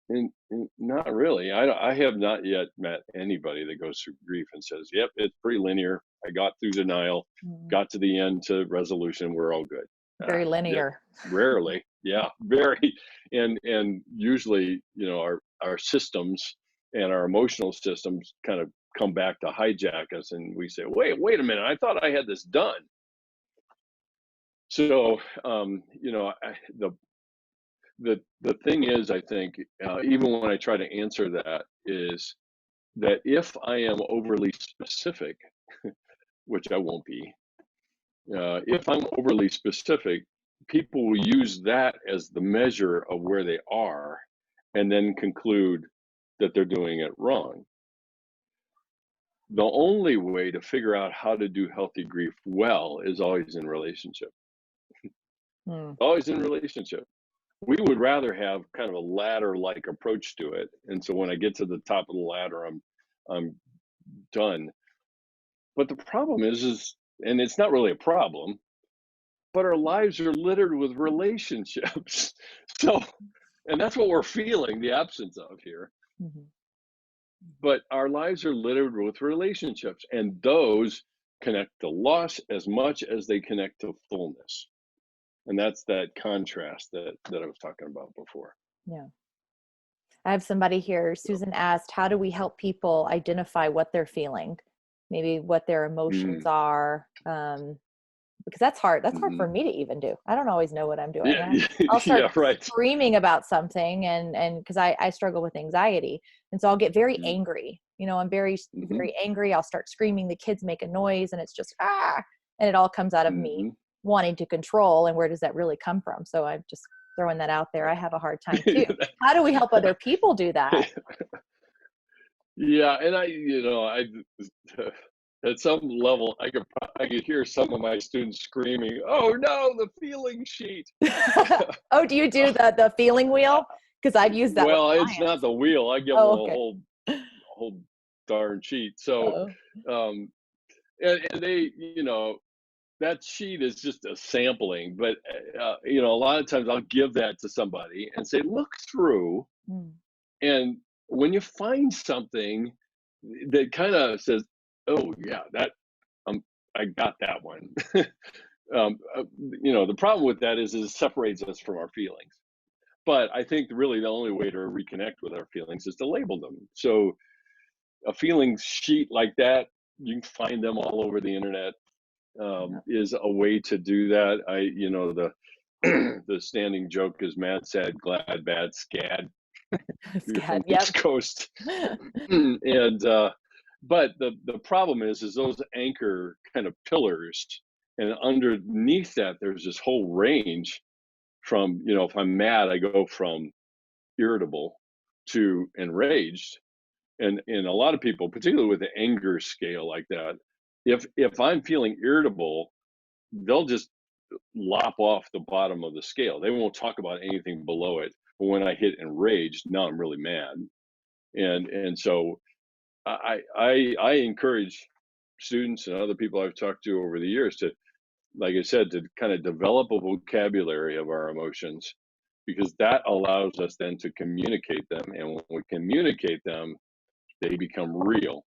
and not really. I have not yet met anybody that goes through grief and says, yep, it's pretty linear. I got through denial, Mm. got to the end to resolution, we're all good. Very Yeah, linear. rarely. Yeah, very. And usually, our systems and our emotional systems kind of come back to hijack us, and we say, wait a minute, I thought I had this done. So the thing is, I think, even when I try to answer that, is that if I am overly specific, which I won't be, if I'm overly specific, people will use that as the measure of where they are, and then conclude that they're doing it wrong. The only way to figure out how to do healthy grief well is always in relationship. Mm. Always in relationship. We would rather have kind of a ladder-like approach to it, and so when I get to the top of the ladder, I'm done. But the problem is, and it's not really a problem, but our lives are littered with relationships. So, and that's what we're feeling the absence of here. Mhm. But our lives are littered with relationships, and those connect to loss as much as they connect to fullness. And that's that contrast that I was talking about before. Yeah. I have somebody here. So, Susan asked, how do we help people identify what they're feeling? Maybe what their emotions mm, are. Because that's hard. That's hard for mhm. me to even do. I don't always know what I'm doing. Yeah, I'll start yeah, right. screaming about something, and because I struggle with anxiety, and so I'll get very Mm, angry. I'm very mhm, very angry. I'll start screaming. The kids make a noise, and it's just and it all comes out of me mhm. wanting to control. And where does that really come from? So I'm just throwing that out there. I have a hard time too. Right. How do we help other people do that? Yeah, and I at some level, I could hear some of my students screaming, "Oh no, the feeling sheet!" Oh, do you do the feeling wheel? Because I've used that with Well, it's not clients. the wheel. I give them Oh, a okay. whole darn sheet. So, Oh, um, and they, that sheet is just a sampling, but a lot of times I'll give that to somebody and say, look through, mm, and when you find something that kind of says, "Oh yeah, that um, I got that one." um, uh, the problem with that is it separates us from our feelings. But I think really the only way to reconnect with our feelings is to label them. So a feelings sheet like that, you can find them all over the internet. yeah. Is a way to do that. The the standing joke is mad, sad, glad, bad, scad. You're Scad, from the yep. East Coast, and but the problem is those anchor kind of pillars, and underneath that there's this whole range from if I'm mad, I go from irritable to enraged, and a lot of people, particularly with the anger scale like that, if I'm feeling irritable, they'll just lop off the bottom of the scale. They won't talk about anything below it. But when I hit enraged, now I'm really mad, and so I encourage students and other people I've talked to over the years to, like I said, to kind of develop a vocabulary of our emotions, because that allows us then to communicate them, and when we communicate them, they become real.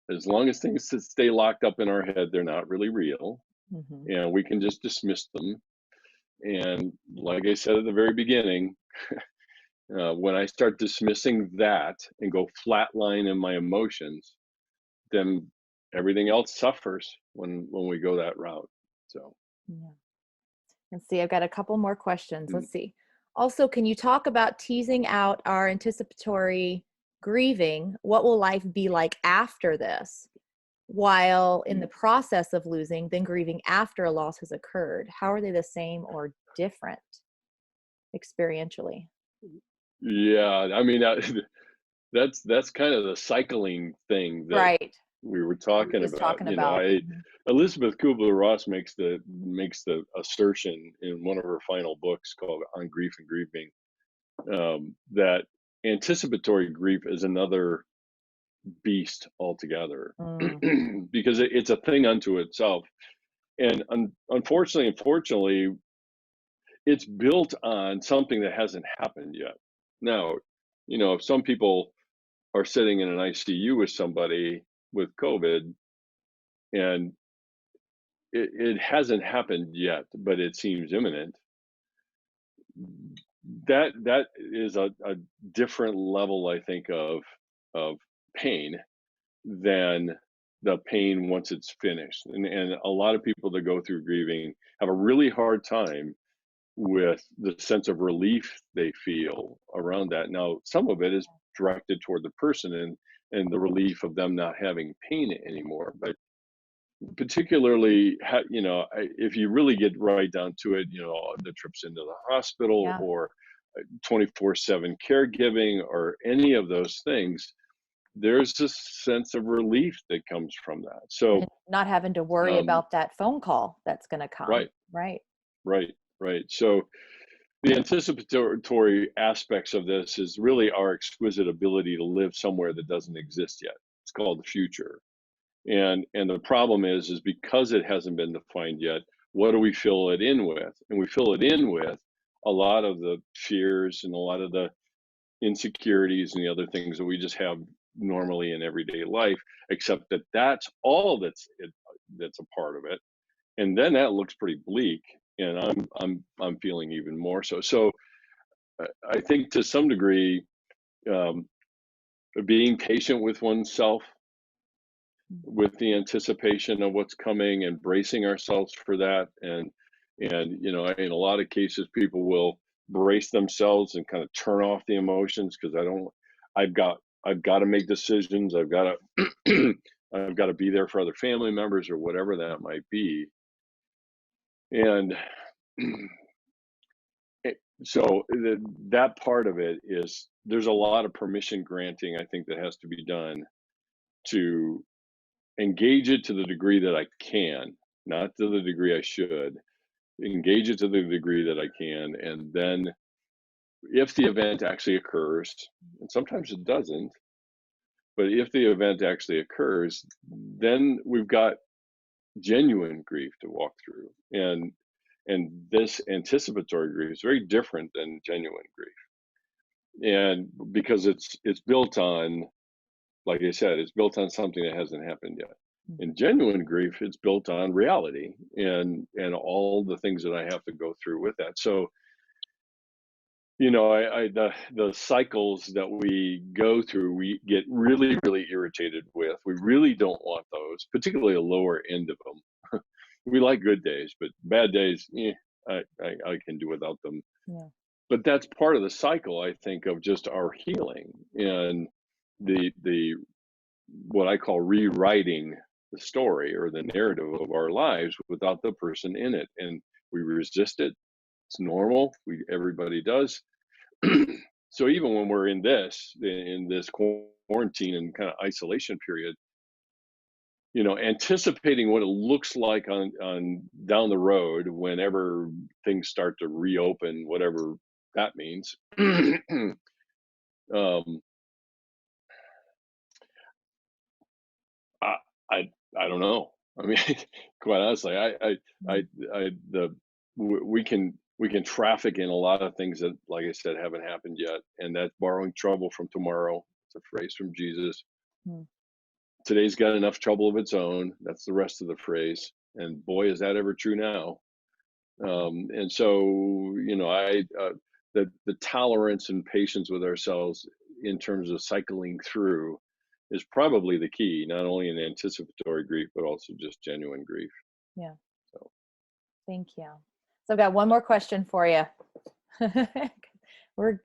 As long as things stay locked up in our head, they're not really real, Mhm. and we can just dismiss them. And like I said at the very beginning, when I start dismissing that and go flatline in my emotions, then everything else suffers when we go that route. So, Yeah. Let's see, I've got a couple more questions. mm, Let's see. Also, can you talk about teasing out our anticipatory grieving? What will life be like after this? While in the mm, process of losing, then grieving after a loss has occurred. How are they the same or different experientially? yeah, I mean that's kind of the cycling thing that Right. we were Ruth talking was about. talking about. I Mhm. Elizabeth Kubler-Ross makes the assertion in one of her final books called On Grief and Grieving, that anticipatory grief is another beast altogether, Mm, because it's a thing unto itself. And unfortunately, it's built on something that hasn't happened yet. Now, if some people are sitting in an ICU with somebody with COVID, and it hasn't happened yet, but it seems imminent, that is a different level, I think, of pain than the pain once it's finished. And a lot of people that go through grieving have a really hard time with the sense of relief they feel around that. Now, some of it is directed toward the person, and the relief of them not having pain anymore. But particularly, if you really get right down to it, the trips into the hospital, yeah. or 24/7 caregiving, or any of those things, there's a sense of relief that comes from that. And So, not having to worry um, about that phone call that's going to come. right, Right. right, right. So the anticipatory aspects of this is really our exquisite ability to live somewhere that doesn't exist yet. It's called the future. And the problem is because it hasn't been defined yet, what do we fill it in with? And we fill it in with a lot of the fears and a lot of the insecurities and the other things that we just have normally in everyday life, except that's all that's a part of it. And then that looks pretty bleak. and I'm feeling even more so. So I think to some degree, um, being patient with oneself, Mm. with the anticipation of what's coming, and bracing ourselves for that, and in a lot of cases, people will brace themselves and kind of turn off the emotions because I've got I've got to make decisions. I've got to I've got to be there for other family members or whatever that might be, and so that part of it is there's a lot of permission granting I think that has to be done to engage it to the degree that I can, not to the degree I should. Engage it to the degree that I can, and then if the event actually occurs, and sometimes it doesn't, but if the event actually occurs, then we've got genuine grief to walk through. And this anticipatory grief is very different than genuine grief. And because it's built on, like I said, it's built on something that hasn't happened yet. Mm. In genuine grief, it's built on reality and all the things that I have to go through with that. So, the cycles that we go through, we get really, really irritated with. We really don't want those, particularly a lower end of them. We like good days, but bad days, I can do without them. Yeah. But that's part of the cycle, I think, of just our healing and the what I call rewriting the story or the narrative of our lives without the person in it. And we resist it. It's normal. Everybody does. So even when we're in this quarantine and kind of isolation period, anticipating what it looks like on down the road whenever things start to reopen, whatever that means. um, I, I don't know. I mean, quite honestly, I, Mm. I the we can traffic in a lot of things that, like I said, haven't happened yet, and that's borrowing trouble from tomorrow. It's a phrase from Jesus. Mm. Today's got enough trouble of its own. That's the rest of the phrase. And boy, is that ever true now. And so, the tolerance and patience with ourselves in terms of cycling through is probably the key, not only in anticipatory grief, but also just genuine grief. Yeah. So, Thank you. So I've got one more question for you.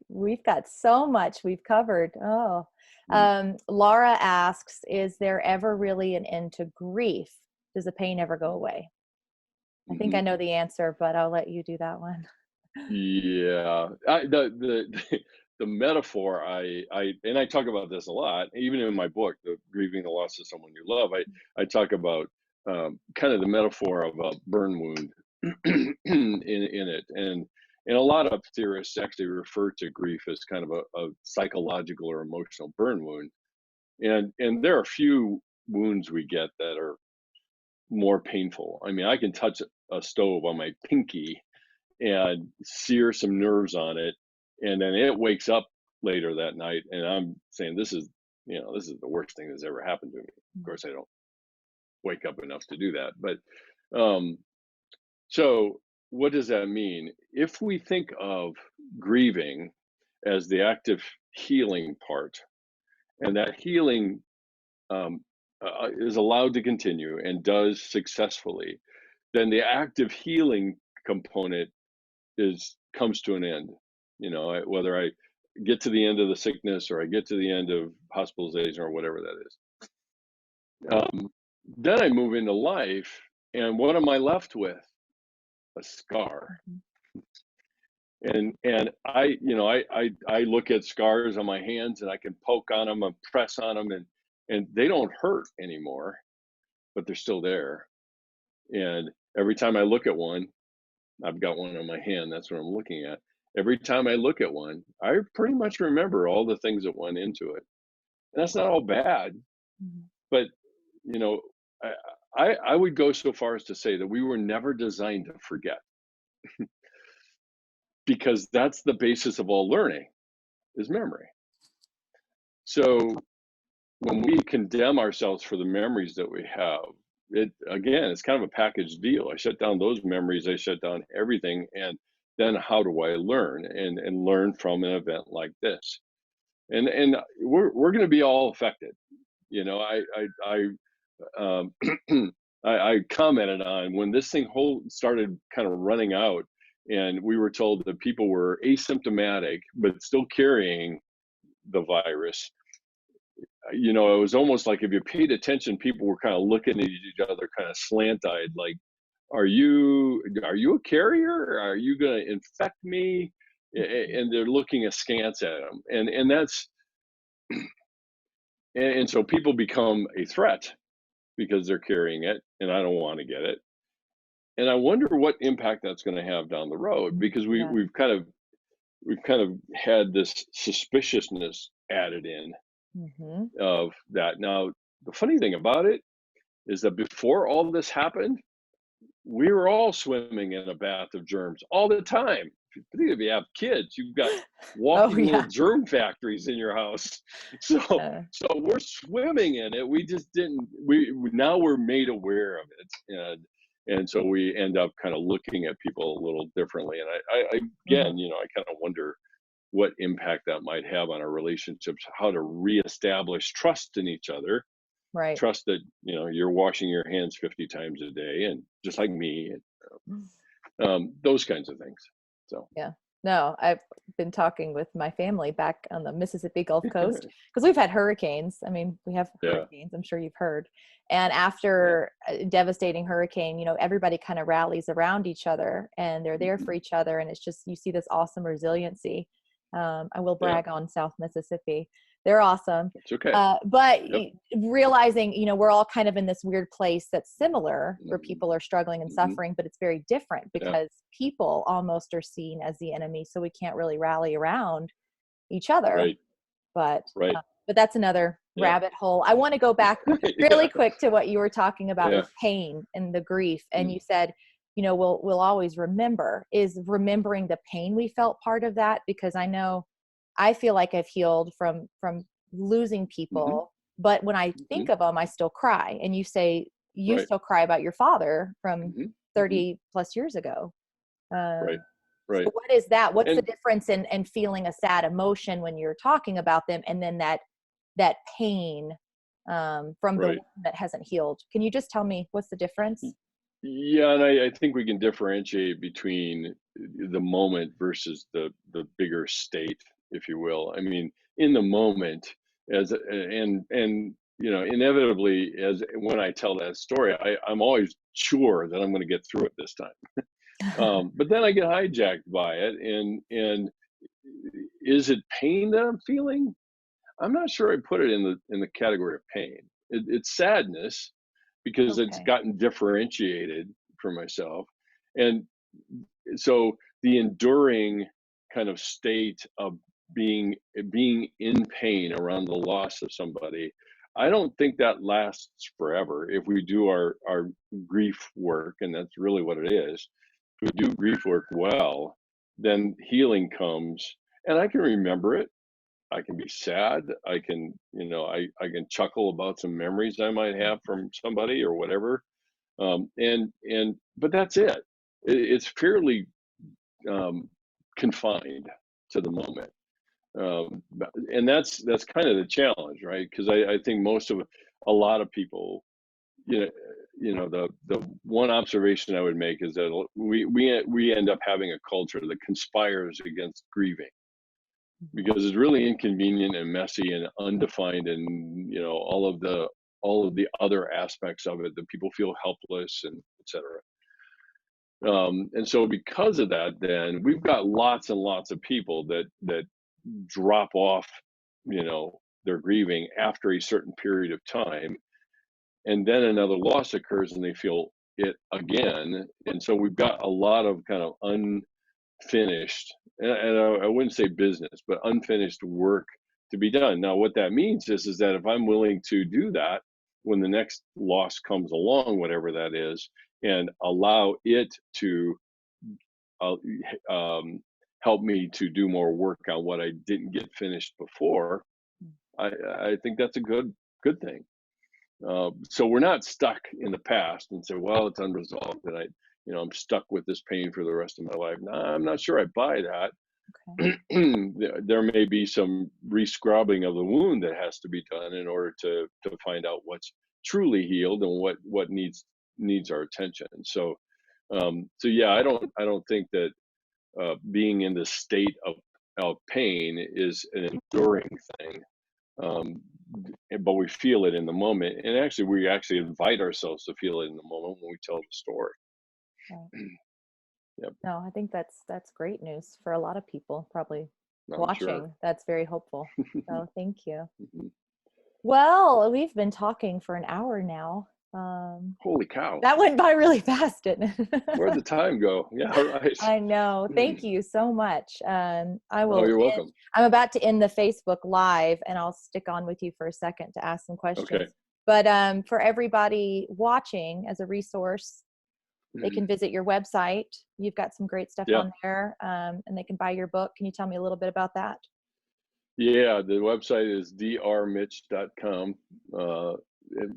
We've got so much we've covered. Oh, mm, Laura asks, is there ever really an end to grief? Does the pain ever go away? I think I mhm. know the answer, but I'll let you do that one. Yeah, the metaphor I talk about this a lot, even in my book, the grieving the loss of someone you love. I talk about kind of the metaphor of a burn wound in it, and a lot of theorists actually refer to grief as kind of a psychological or emotional burn wound, and there are a few wounds we get that are more painful. I mean, I can touch a stove on my pinky and sear some nerves on it, and then it wakes up later that night, and I'm saying, this is the worst thing that's ever happened to me. Of Mm. course, I don't wake up enough to do that, but um, so what does that mean? If we think of grieving as the active healing part, and that healing um, is allowed to continue and does successfully, then the active healing component is comes to an end. Whether I get to the end of the sickness or I get to the end of hospitalization or whatever that is. Then I move into life, and what am I left with? A scar. Mhm. And I look at scars on my hands, and I can poke on them and press on them, and they don't hurt anymore, but they're still there. And every time I look at one, I've got one on my hand. That's what I'm looking at. Every time I look at one, I pretty much remember all the things that went into it. And that's not all bad, Mhm. but you know, I, I would go so far as to say that we were never designed to forget, because that's the basis of all learning is memory. So when we condemn ourselves for the memories that we have, it again, it's kind of a package deal. I shut down those memories, I shut down everything, and then how do I learn and learn from an event like this? And we're going to be all affected. You know, um, I commented on when this thing whole started kind of running out, and we were told that people were asymptomatic but still carrying the virus. You know, it was almost like if you paid attention, people were kind of looking at each other, kind of slant-eyed, like, are you a carrier? Are you going to infect me?" Mhm. And they're looking askance at them, and that's and so people become a threat because they're carrying it, and I don't want to get it. And I wonder what impact that's going to have down the road, because Yeah. we've kind of had this suspiciousness added in Mhm. of that. Now, the funny thing about it is that before all this happened, we were all swimming in a bath of germs all the time. Particularly if you have kids, you've got Oh, walking little yeah. germ factories in your house. So, Uh, so we're swimming in it. We just didn't. Now we're made aware of it, and so we end up kind of looking at people a little differently. And I mhm. again, I kind of wonder what impact that might have on our relationships, how to reestablish trust in each other, Right. trust that you're washing your hands 50 times a day, and just like me, and those kinds of things. So Yeah. No, I've been talking with my family back on the Mississippi Gulf Coast because we've had hurricanes. I mean, we have yeah, hurricanes, I'm sure you've heard. And yeah, after a devastating hurricane, everybody kind of rallies around each other and they're there mhm, for each other. And it's just, you see this awesome resiliency. I will yeah, brag on South Mississippi. They're awesome. it's okay. But Yep. realizing, we're all kind of in this weird place that's similar where Hmm. people are struggling and Hmm. suffering, but it's very different Yeah, because people almost are seen as the enemy. So we can't really rally around each other. right, But, right. uh, but that's another Yeah, rabbit hole. I want to go back really yeah, quick to what you were talking about yeah. with pain and the grief. And Mm. you said, we'll always remember. Is remembering the pain we felt part of that? Because I feel like I've healed from losing Hmm. people, but when I Hmm. think of them, I still cry. And you say you Right. still cry about your father from Hmm. Hmm. 30 plus years ago. Right. So Right. what is that? What's the And difference in feeling a sad emotion when you're talking about them, and then that pain from the right. one that hasn't healed? Can you just tell me what's the difference? Yeah, and I think we can differentiate between the moment versus the bigger state, if you will. I mean, in the moment, and inevitably, as when I tell that story, I'm always sure that I'm going to get through it this time. But then I get hijacked by it, and is it pain that I'm feeling? I'm not sure I put it in the category of pain. It's sadness because it's Okay. gotten differentiated for myself, and so the enduring kind of state of being in pain around the loss of somebody, I don't think that lasts forever if we do our grief work, and that's really what it is. If we do grief work well, then healing comes, and I can remember it. I can be sad. I can, I can chuckle about some memories I might have from somebody or whatever. But that's it. It's fairly um, confined to the moment, and that's kind of the challenge, right? Because I think a lot of people, you know, the one observation I would make is that we end up having a culture that conspires against grieving because it's really inconvenient and messy and undefined, and all of the other aspects of it that people feel helpless and etc. And so because of that, then we've got lots and lots of people that drop off, their grieving after a certain period of time, and then another loss occurs and they feel it again, and so we've got a lot of kind of unfinished, and I wouldn't say business, but unfinished work to be done. Now, what that means is that if I'm willing to do that when the next loss comes along, whatever that is, and allow it to uh, help me to do more work on what I didn't get finished before, I think that's a good thing. So we're not stuck in the past and say, well, it's unresolved, and I'm stuck with this pain for the rest of my life. No, I'm not sure I buy that. Okay. There may be some rescrubbing of the wound that has to be done in order to find out what's truly healed and what needs our attention. So yeah, I don't think that being in the state of pain is an enduring thing. Um, but we feel it in the moment, and actually, we actually invite ourselves to feel it in the moment when we tell the story. Right. Yep, No, I think that's great news for a lot of people probably I'm sure. watching. That's very hopeful. So thank you. Well, we've been talking for an hour now. Holy cow! That went by really fast, didn't Where'd the it? time go? Yeah, right. I know. Thank you so much. I Oh, will you're end. welcome. I'm about to end the Facebook Live, and I'll stick on with you for a second to ask some Okay. questions. But for everybody watching, as a resource, they can visit your website. You've got some great stuff Yeah. on there, and they can buy your book. Can you tell me a little bit about that? Yeah, the website is drmitch.com.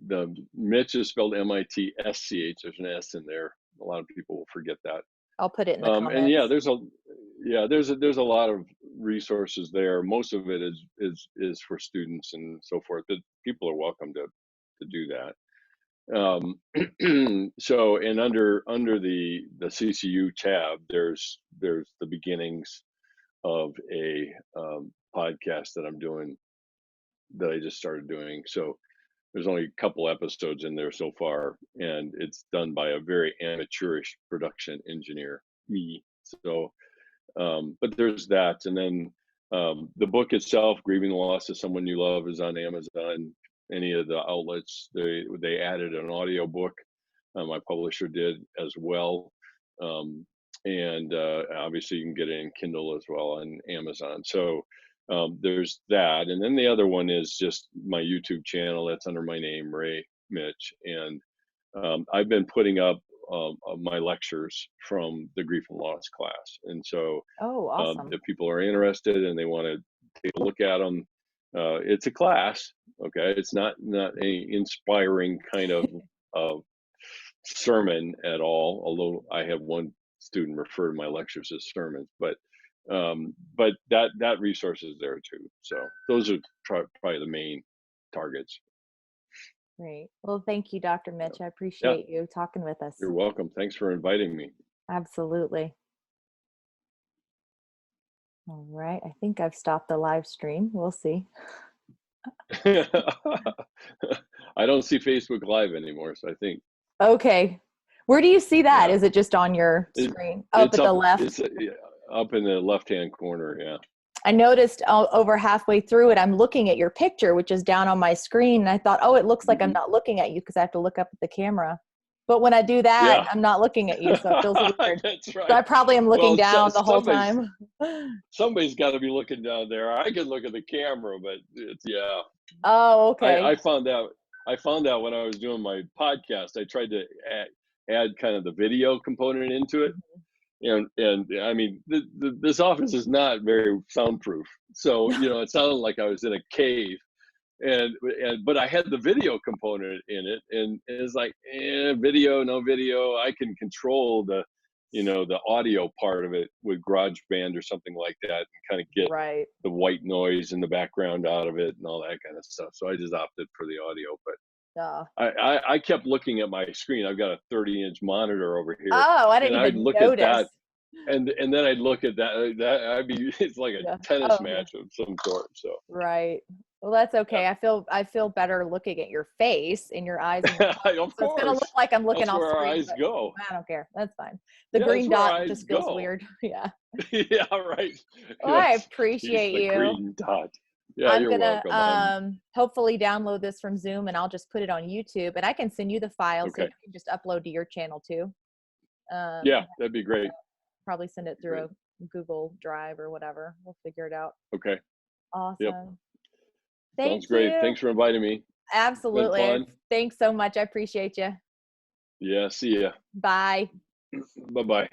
The Mitch is spelled Mitsch. There's an S in there. A lot of people will forget that. I'll put it in the And yeah, comments. there's a lot of resources there. Most of it is for students and so forth. But people are welcome to do that. So, and under the CCU tab, there's the beginnings of a podcast that I'm doing, that I just started doing. So there's only a couple episodes in there so far, and it's done by a very amateurish production engineer, me. So, but there's that, and then the book itself, "Grieving the Loss of Someone You Love," is on Amazon. Any of the outlets, they added an audio book. My publisher did as well. Um, and obviously, you can get it in Kindle as well on Amazon. So there's that. And then the other one is just my YouTube channel. That's under my name, Ray Mitch. And I've been putting up my lectures from the grief and loss class. And so Oh, awesome. if people are interested and they want to take a look at them, it's a class. Okay, it's not a inspiring kind of sermon at all, although I have one student refer to my lectures as sermons, but that resource is there too. So those are probably the main targets. Great. Well, thank you, Dr. Yeah. Mitch. I Yeah, appreciate you talking with us. you're welcome. Thanks for inviting me. Absolutely. All right. I think I've stopped the live stream. We'll see. I don't see Facebook Live anymore, so I think, Okay. Where do you see that? yeah, Is it just on your it, screen? Up it's at the up. left? It's up in the left-hand corner. Yeah. I noticed over halfway through it, I'm looking at your picture, which is down on my screen. And I thought, oh, it looks like I'm Hmm. not looking at you because I have to look up at the camera. But when I do that, Yeah. I'm not looking at you. So it feels weird. That's So right. I probably am looking Well, down the whole somebody's time. somebody's got to be looking down there. I can look at the camera, but it's, yeah. Oh, okay. I found out. I found out when I was doing my podcast. I tried to add kind of the video component into it, and I mean, this office is not very soundproof. So it sounded like I was in a cave, and but I had the video component in it, and it's like, video, no video. I can control the audio part of it with GarageBand or something like that, and kind of get Right. the white noise in the background out of it and all that kind of stuff. So I just opted for the audio, but Yeah. I kept looking at my screen. I've got a 30-inch monitor over here, Oh, I and didn't I'd even look at notice. that, and then I'd look at that I'd be it's like a Yeah. tennis Oh, yeah. match of some sort. So Right. Well, that's yeah. okay. I feel better looking at your face and your eyes and your mouth. Of So it's gonna look course, like I'm looking that's off where our screen, eyes but go. I don't care. That's fine. The Yeah, that's green where our dot eyes just feels go. weird. Yeah. Yeah, right. Well, I Yes, she's appreciate the you. green dot. Yeah, I'm you're gonna welcome. hopefully download this from Zoom and I'll just put it on YouTube and I can send you the file so you Okay. can just upload to your channel too. Yeah, And that'd be great. probably send it through Great. a Google Drive or whatever. We'll figure it out. Okay. Yep. Awesome. Sounds Thank great. you. Thanks for inviting me. Been Absolutely. fun. Thanks so much. I appreciate you. Yeah. See ya. Bye. Bye bye.